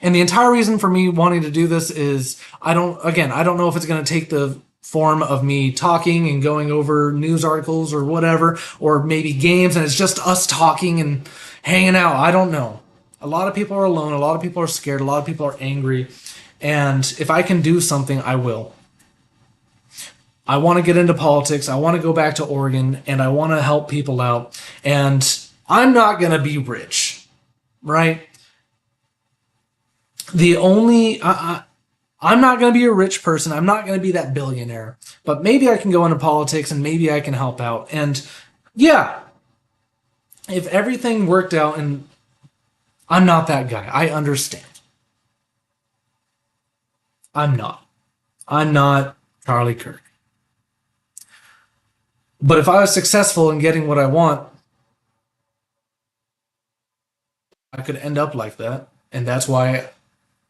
[SPEAKER 1] And the entire reason for me wanting to do this is I don't know if it's going to take the form of me talking and going over news articles or whatever, or maybe games and it's just us talking and hanging out. I don't know. A lot of people are alone. A lot of people are scared. A lot of people are angry. And if I can do something, I will. I want to get into politics. I want to go back to Oregon, and I want to help people out. And I'm not going to be rich, right? I'm not going to be a rich person. I'm not going to be that billionaire. But maybe I can go into politics, and maybe I can help out. And yeah, if everything worked out, and I'm not that guy. I understand. I'm not Charlie Kirk. But if I was successful in getting what I want, I could end up like that. And that's why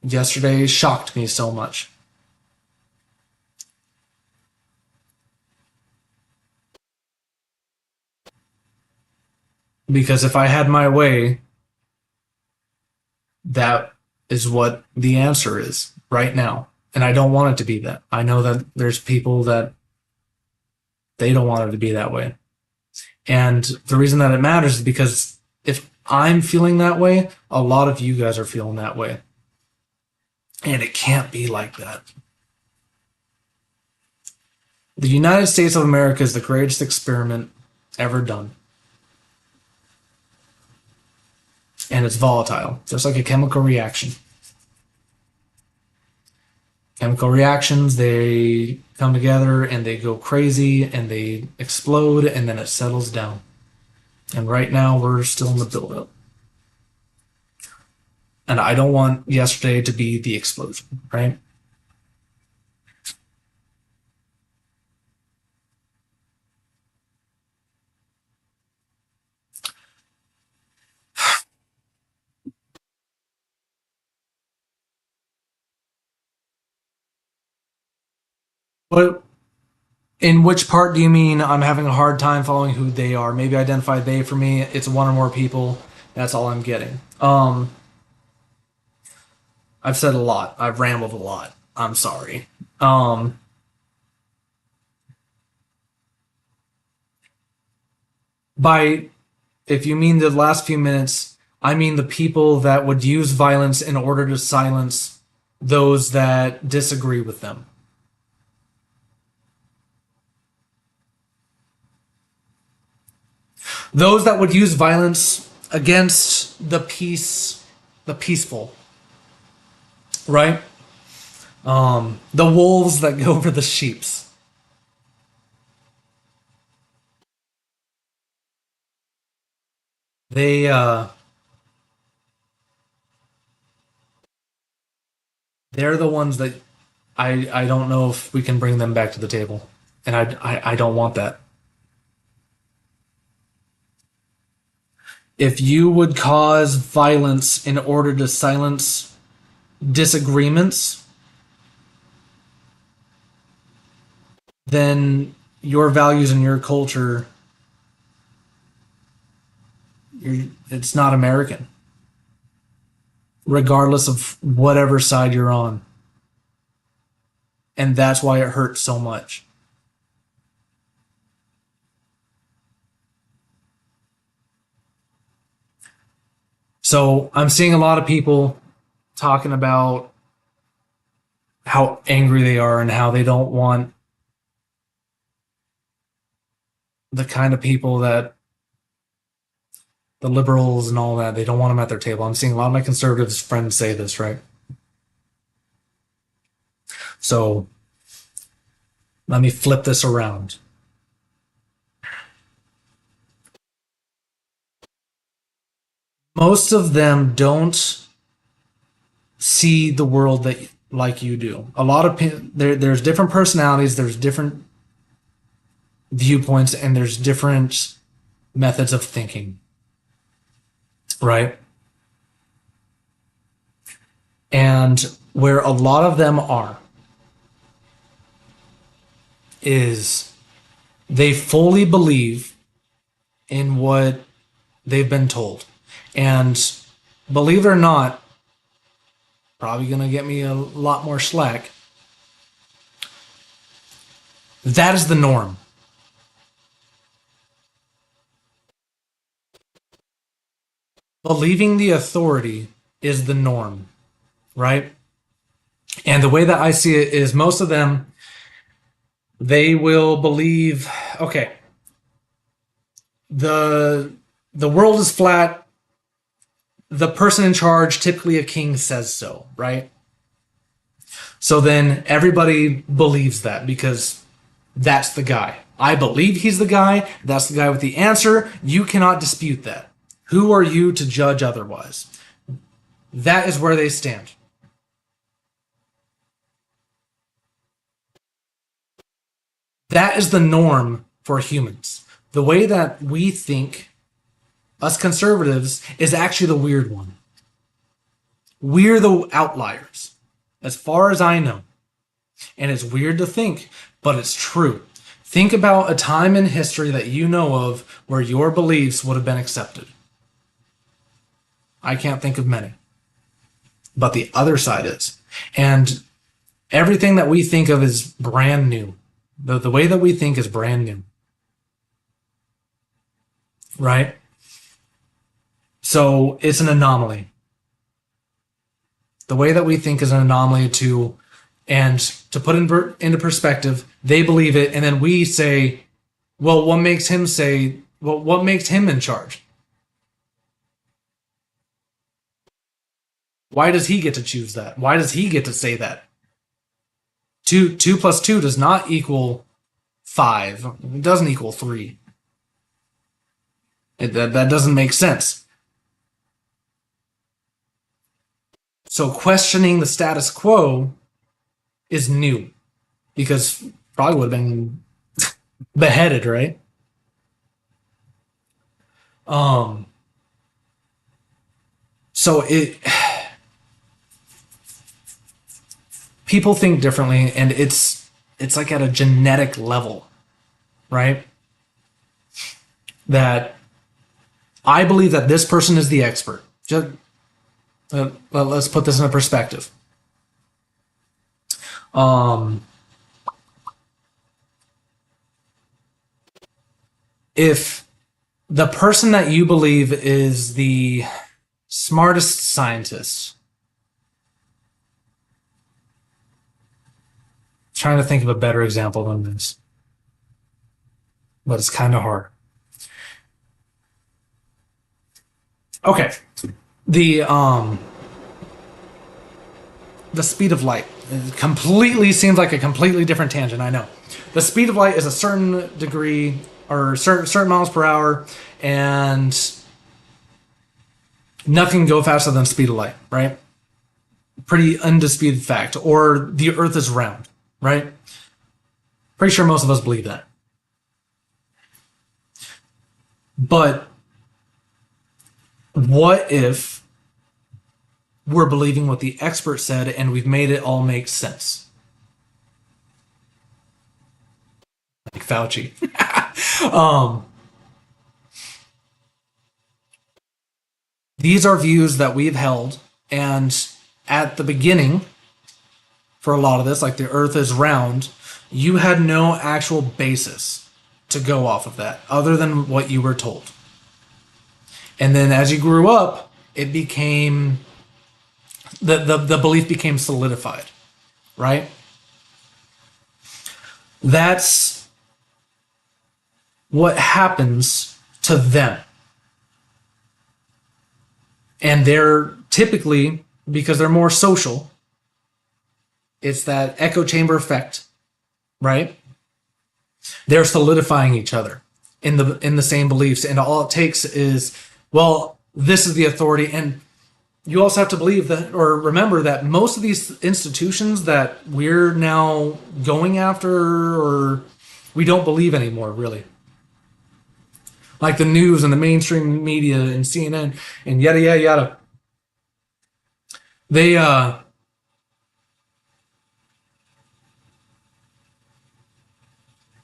[SPEAKER 1] yesterday shocked me so much. Because if I had my way, that is what the answer is right now. And I don't want it to be that. I know that there's people that they don't want it to be that way. And the reason that it matters is because if I'm feeling that way, a lot of you guys are feeling that way. And it can't be like that. The United States of America is the greatest experiment ever done. And it's volatile, just like a chemical reaction. Chemical reactions, they come together and they go crazy and they explode and then it settles down. And right now we're still in the buildup. And I don't want yesterday to be the explosion, right? But in which part do you mean I'm having a hard time following who they are? Maybe identify they for me. It's one or more people. That's all I'm getting. I've said a lot. I've rambled a lot. I'm sorry. If you mean the last few minutes, I mean the people that would use violence in order to silence those that disagree with them. Those that would use violence against the peaceful, right? The wolves that go for the sheeps. They they're the ones that I don't know if we can bring them back to the table, and I don't want that. If you would cause violence in order to silence disagreements, then your values and your culture, it's not American, regardless of whatever side you're on. And that's why it hurts so much. So I'm seeing a lot of people talking about how angry they are and how they don't want the kind of people that the liberals and all that, they don't want them at their table. I'm seeing a lot of my conservative friends say this, right? So let me flip this around. Most of them don't see the world that like you do. A lot of there's different personalities, there's different viewpoints, and there's different methods of thinking, right? And where a lot of them are is they fully believe in what they've been told. And believe it or not, probably going to get me a lot more slack. That is the norm. Believing the authority is the norm, right? And the way that I see it is most of them, they will believe, okay, the world is flat. The person in charge, typically a king, says so, right? So then everybody believes that because that's the guy. I believe he's the guy. That's the guy with the answer. You cannot dispute that. Who are you to judge otherwise? That is where they stand. That is the norm for humans. The way that we think, us conservatives, is actually the weird one. We're the outliers, as far as I know. And it's weird to think, but it's true. Think about a time in history that you know of where your beliefs would have been accepted. I can't think of many. But the other side is. And everything that we think of is brand new. The way that we think is brand new. Right? So it's an anomaly. The way that we think is an anomaly too. And to put into perspective, they believe it, and then we say, well, what makes him in charge? Why does he get to choose that? Why does he get to say that? 2 plus 2 does not equal 5. It doesn't equal 3. That doesn't make sense. So questioning the status quo is new, because probably would have been beheaded, right? So people think differently, and it's like at a genetic level, right? That I believe that this person is the expert. Just let's put this in a perspective. If the person that you believe is the smartest scientist, trying to think of a better example than this, but it's kind of hard. Okay, the speed of light. It completely seems like a completely different tangent, I know. The speed of light is a certain degree, or certain miles per hour, and nothing can go faster than the speed of light, right? Pretty undisputed fact. Or the Earth is round, right? Pretty sure most of us believe that. But what if we're believing what the expert said and we've made it all make sense? Like Fauci. These are views that we've held, and at the beginning, for a lot of this, like the Earth is round, you had no actual basis to go off of that, other than what you were told. And then as you grew up, it became, the belief became solidified, right? That's what happens to them. And they're typically, because they're more social, it's that echo chamber effect, right? They're solidifying each other in the same beliefs, and all it takes is, well, this is the authority. And you also have to believe that, or remember that most of these institutions that we're now going after, or we don't believe anymore, really, like the news and the mainstream media and CNN and yada yada yada,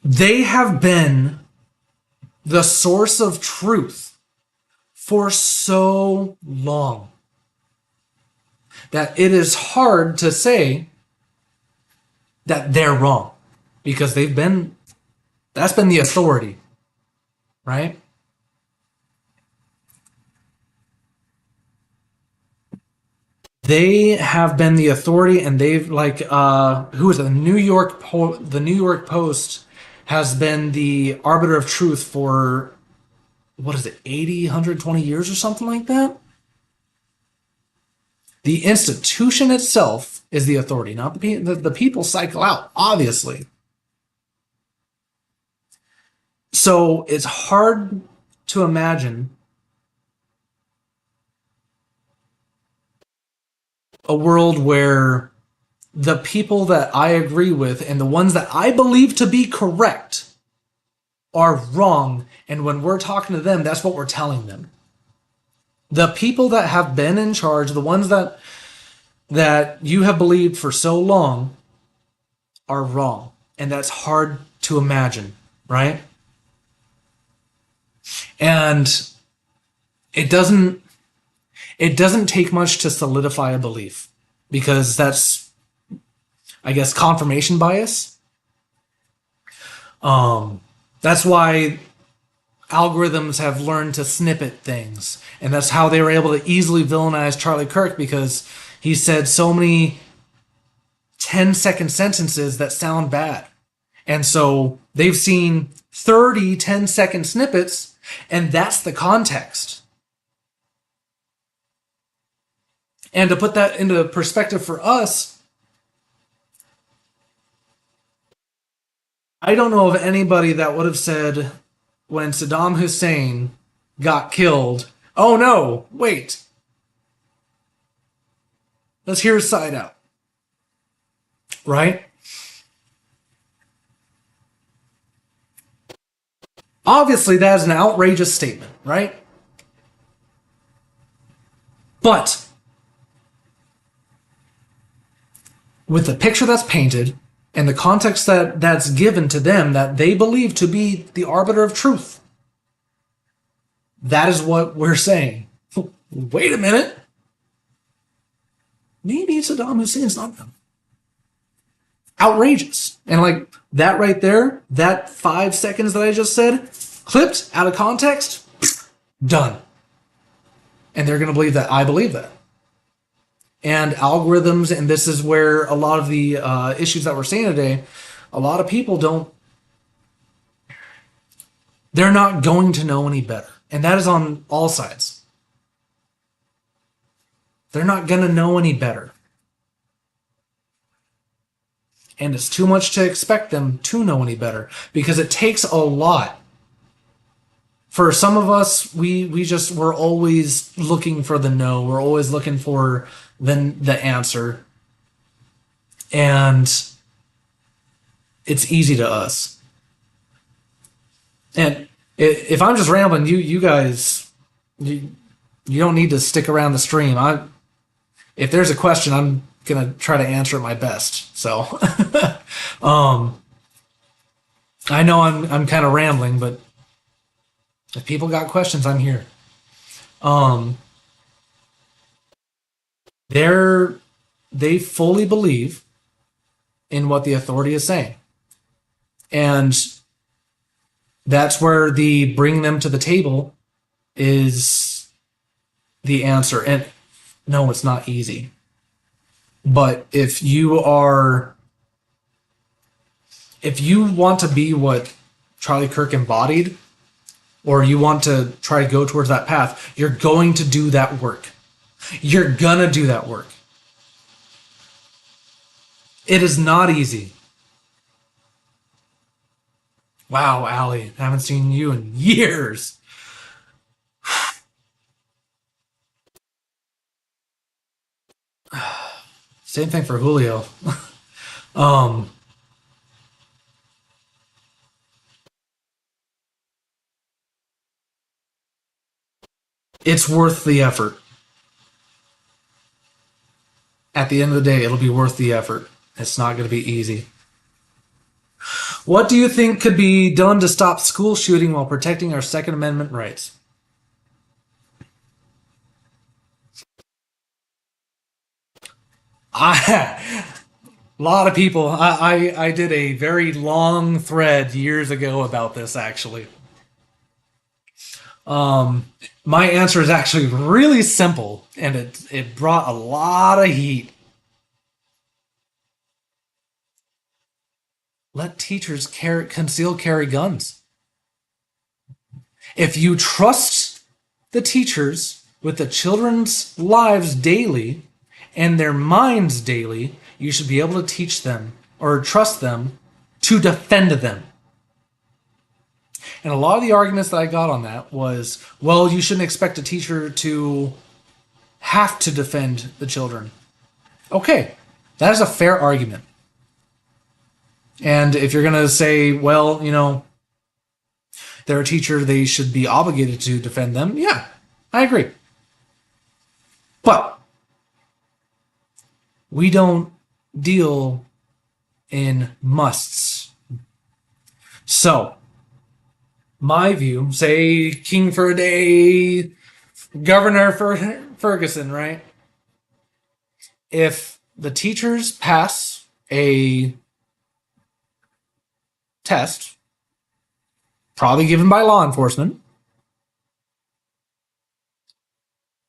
[SPEAKER 1] they have been the source of truth for so long that it is hard to say that they're wrong, because that's been the authority, right? They have been the authority, and they've, like, who is it? The New York Post has been the arbiter of truth for, what is it, 80, 120 years or something like that? The institution itself is the authority, not the people cycle out, obviously. So it's hard to imagine a world where the people that I agree with and the ones that I believe to be correct are wrong, and when we're talking to them, that's what we're telling them. The people that have been in charge, the ones that you have believed for so long, are wrong, and that's hard to imagine, right? And it doesn't take much to solidify a belief, because that's, I guess, confirmation bias. That's why algorithms have learned to snippet things, and that's how they were able to easily villainize Charlie Kirk, because he said so many 10-second sentences that sound bad. And so they've seen 30 10-second snippets, and that's the context. And to put that into perspective for us, I don't know of anybody that would have said, when Saddam Hussein got killed, oh no, wait, let's hear his side out. Right? Obviously, that is an outrageous statement, right? But with the picture that's painted and the context that's given to them, that they believe to be the arbiter of truth, that is what we're saying. Wait a minute. Maybe Saddam Hussein's not them. Outrageous. And like that right there, that 5 seconds that I just said, clipped out of context, done. And they're going to believe that I believe that. And algorithms, and this is where a lot of the issues that we're seeing today, a lot of people they're not going to know any better. And that is on all sides. They're not going to know any better. And it's too much to expect them to know any better, because it takes a lot. For some of us, we're always looking for the no. We're always looking for the answer. And it's easy to us. And if I'm just rambling, you guys, you don't need to stick around the stream. If there's a question, I'm gonna try to answer it my best. So, I know I'm kind of rambling, but if people got questions, I'm here. They fully believe in what the authority is saying, and that's where the bring them to the table is the answer. And no, it's not easy. But if you want to be what Charlie Kirk embodied, or you want to try to go towards that path, you're going to do that work. You're gonna do that work. It is not easy. Wow, Allie, I haven't seen you in years. Same thing for Julio. It's worth the effort. At the end of the day, it'll be worth the effort. It's not going to be easy. What do you think could be done to stop school shooting while protecting our Second Amendment rights? A lot of people. I did a very long thread years ago about this, actually. My answer is actually really simple, and it brought a lot of heat. Let teachers conceal carry guns. If you trust the teachers with the children's lives daily and their minds daily, you should be able to teach them or trust them to defend them. And a lot of the arguments that I got on that was, well, you shouldn't expect a teacher to have to defend the children. Okay, that is a fair argument. And if you're going to say, well, they're a teacher, they should be obligated to defend them, yeah, I agree. But we don't deal in musts. So, my view, say King for a day, Governor Ferguson, right? If the teachers pass a test, probably given by law enforcement,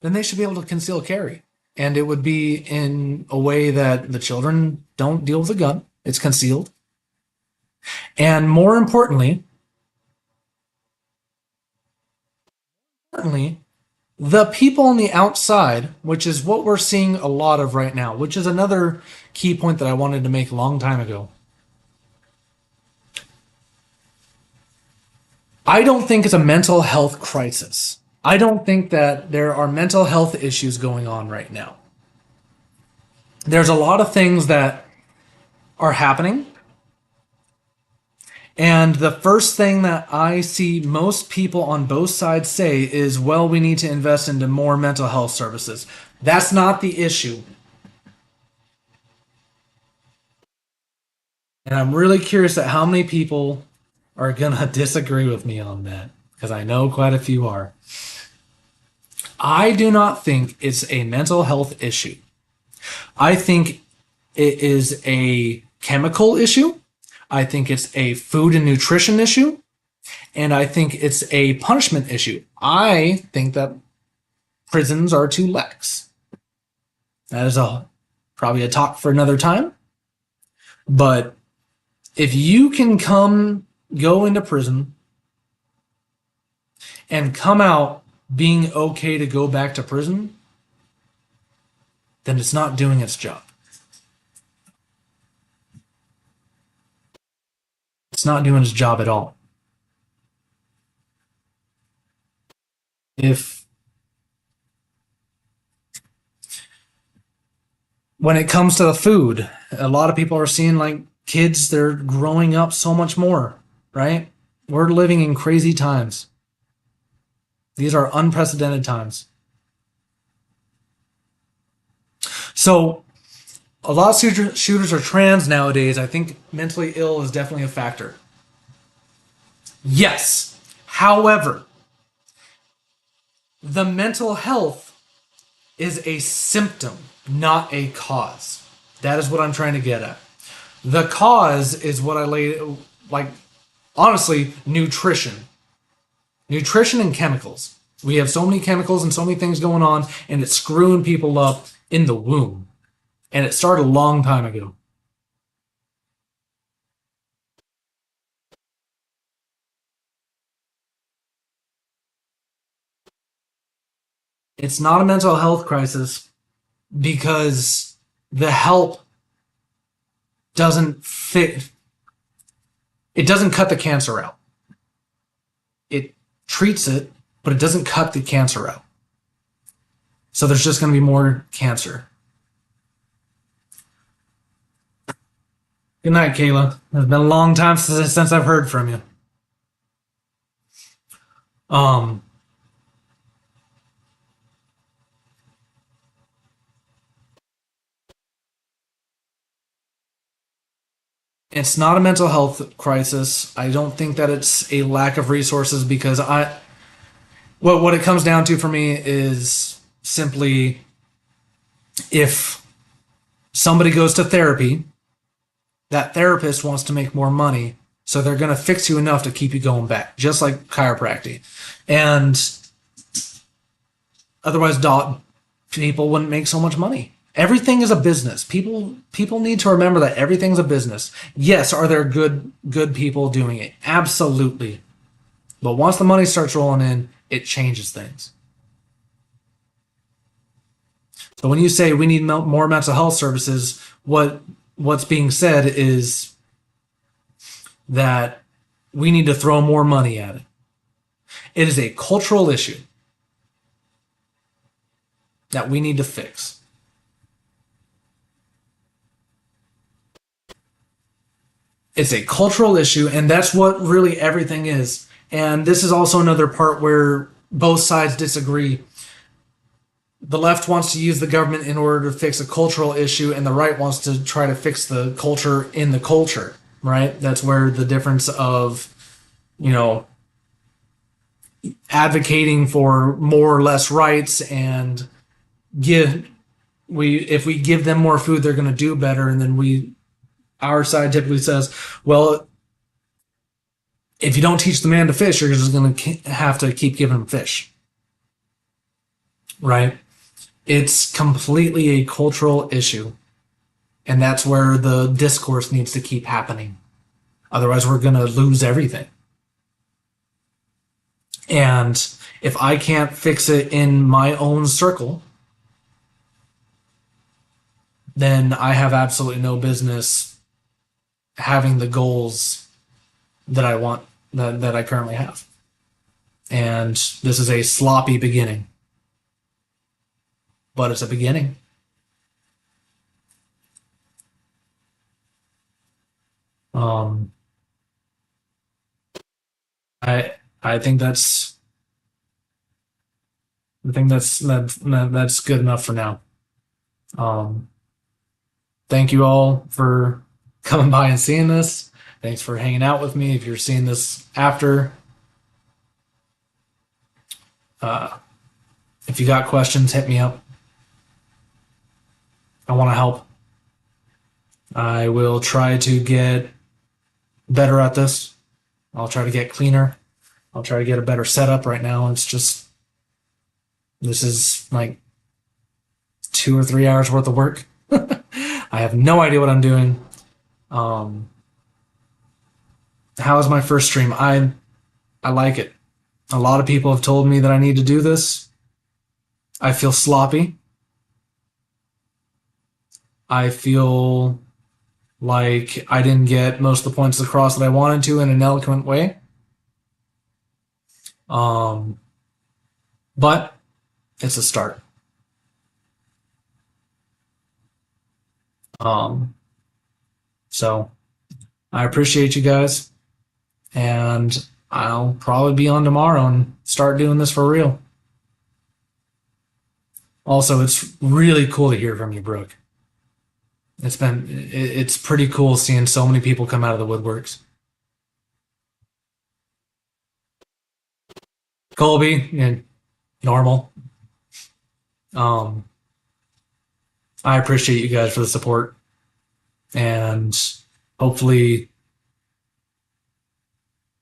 [SPEAKER 1] then they should be able to conceal carry. And it would be in a way that the children don't deal with a gun. It's concealed. And more importantly, the people on the outside, which is what we're seeing a lot of right now, which is another key point that I wanted to make a long time ago. I don't think it's a mental health crisis. I don't think that there are mental health issues going on right now. There's a lot of things that are happening. And the first thing that I see most people on both sides say is, well, we need to invest into more mental health services. That's not the issue. And I'm really curious at how many people are going to disagree with me on that, because I know quite a few are. I do not think it's a mental health issue. I think it is a chemical issue. I think it's a food and nutrition issue. And I think it's a punishment issue. I think that prisons are too lax. That is probably a talk for another time. But if you can go into prison and come out being okay to go back to prison, then it's not doing its job. It's not doing its job at all. When it comes to the food, a lot of people are seeing like kids, they're growing up so much more, right? We're living in crazy times. These are unprecedented times. So a lot of shooters are trans nowadays. I think mentally ill is definitely a factor. Yes. However, the mental health is a symptom, not a cause. That is what I'm trying to get at. The cause is what I like, honestly, nutrition. Nutrition and chemicals. We have so many chemicals and so many things going on, and it's screwing people up in the womb. And it started a long time ago. It's not a mental health crisis because the help doesn't fit. It doesn't cut the cancer out. It treats it, but it doesn't cut the cancer out. So there's just going to be more cancer. Good night, Kayla. It's been a long time since I've heard from you. It's not a mental health crisis. I don't think that it's a lack of resources because what it comes down to for me is simply if somebody goes to therapy, that therapist wants to make more money, so they're going to fix you enough to keep you going back, just like chiropractic. And otherwise, people wouldn't make so much money. Everything is a business. People need to remember that everything's a business. Yes, are there good people doing it? Absolutely. But once the money starts rolling in, it changes things. So when you say we need more mental health services, what's being said is that we need to throw more money at it. It is a cultural issue that we need to fix. It's a cultural issue, and that's what really everything is. And this is also another part where both sides disagree. The left wants to use the government in order to fix a cultural issue, and the right wants to try to fix the culture in the culture, right? That's where the difference of, advocating for more or less rights and if we give them more food, they're going to do better, and then our side typically says, well, if you don't teach the man to fish, you're just going to have to keep giving him fish. Right? It's completely a cultural issue. And that's where the discourse needs to keep happening. Otherwise, we're going to lose everything. And if I can't fix it in my own circle, then I have absolutely no business having the goals that I want, that I currently have. And this is a sloppy beginning. But it's a beginning. I think that's good enough for now. Thank you all for coming by and seeing this. Thanks for hanging out with me. If you're seeing this after, if you got questions, hit me up. I want to help. I will try to get better at this. I'll try to get cleaner. I'll try to get a better setup. Right now, this is like 2 or 3 hours worth of work. I have no idea what I'm doing. How is my first stream? I like it. A lot of people have told me that I need to do this. I feel sloppy. I feel like I didn't get most of the points across that I wanted to in an eloquent way. But it's a start. So I appreciate you guys, and I'll probably be on tomorrow and start doing this for real. Also, it's really cool to hear from you, Brooke. It's pretty cool seeing so many people come out of the woodworks. Colby, normal. Um, I appreciate you guys for the support, and hopefully,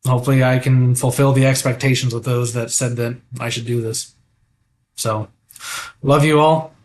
[SPEAKER 1] hopefully I can fulfill the expectations of those that said that I should do this. So, love you all.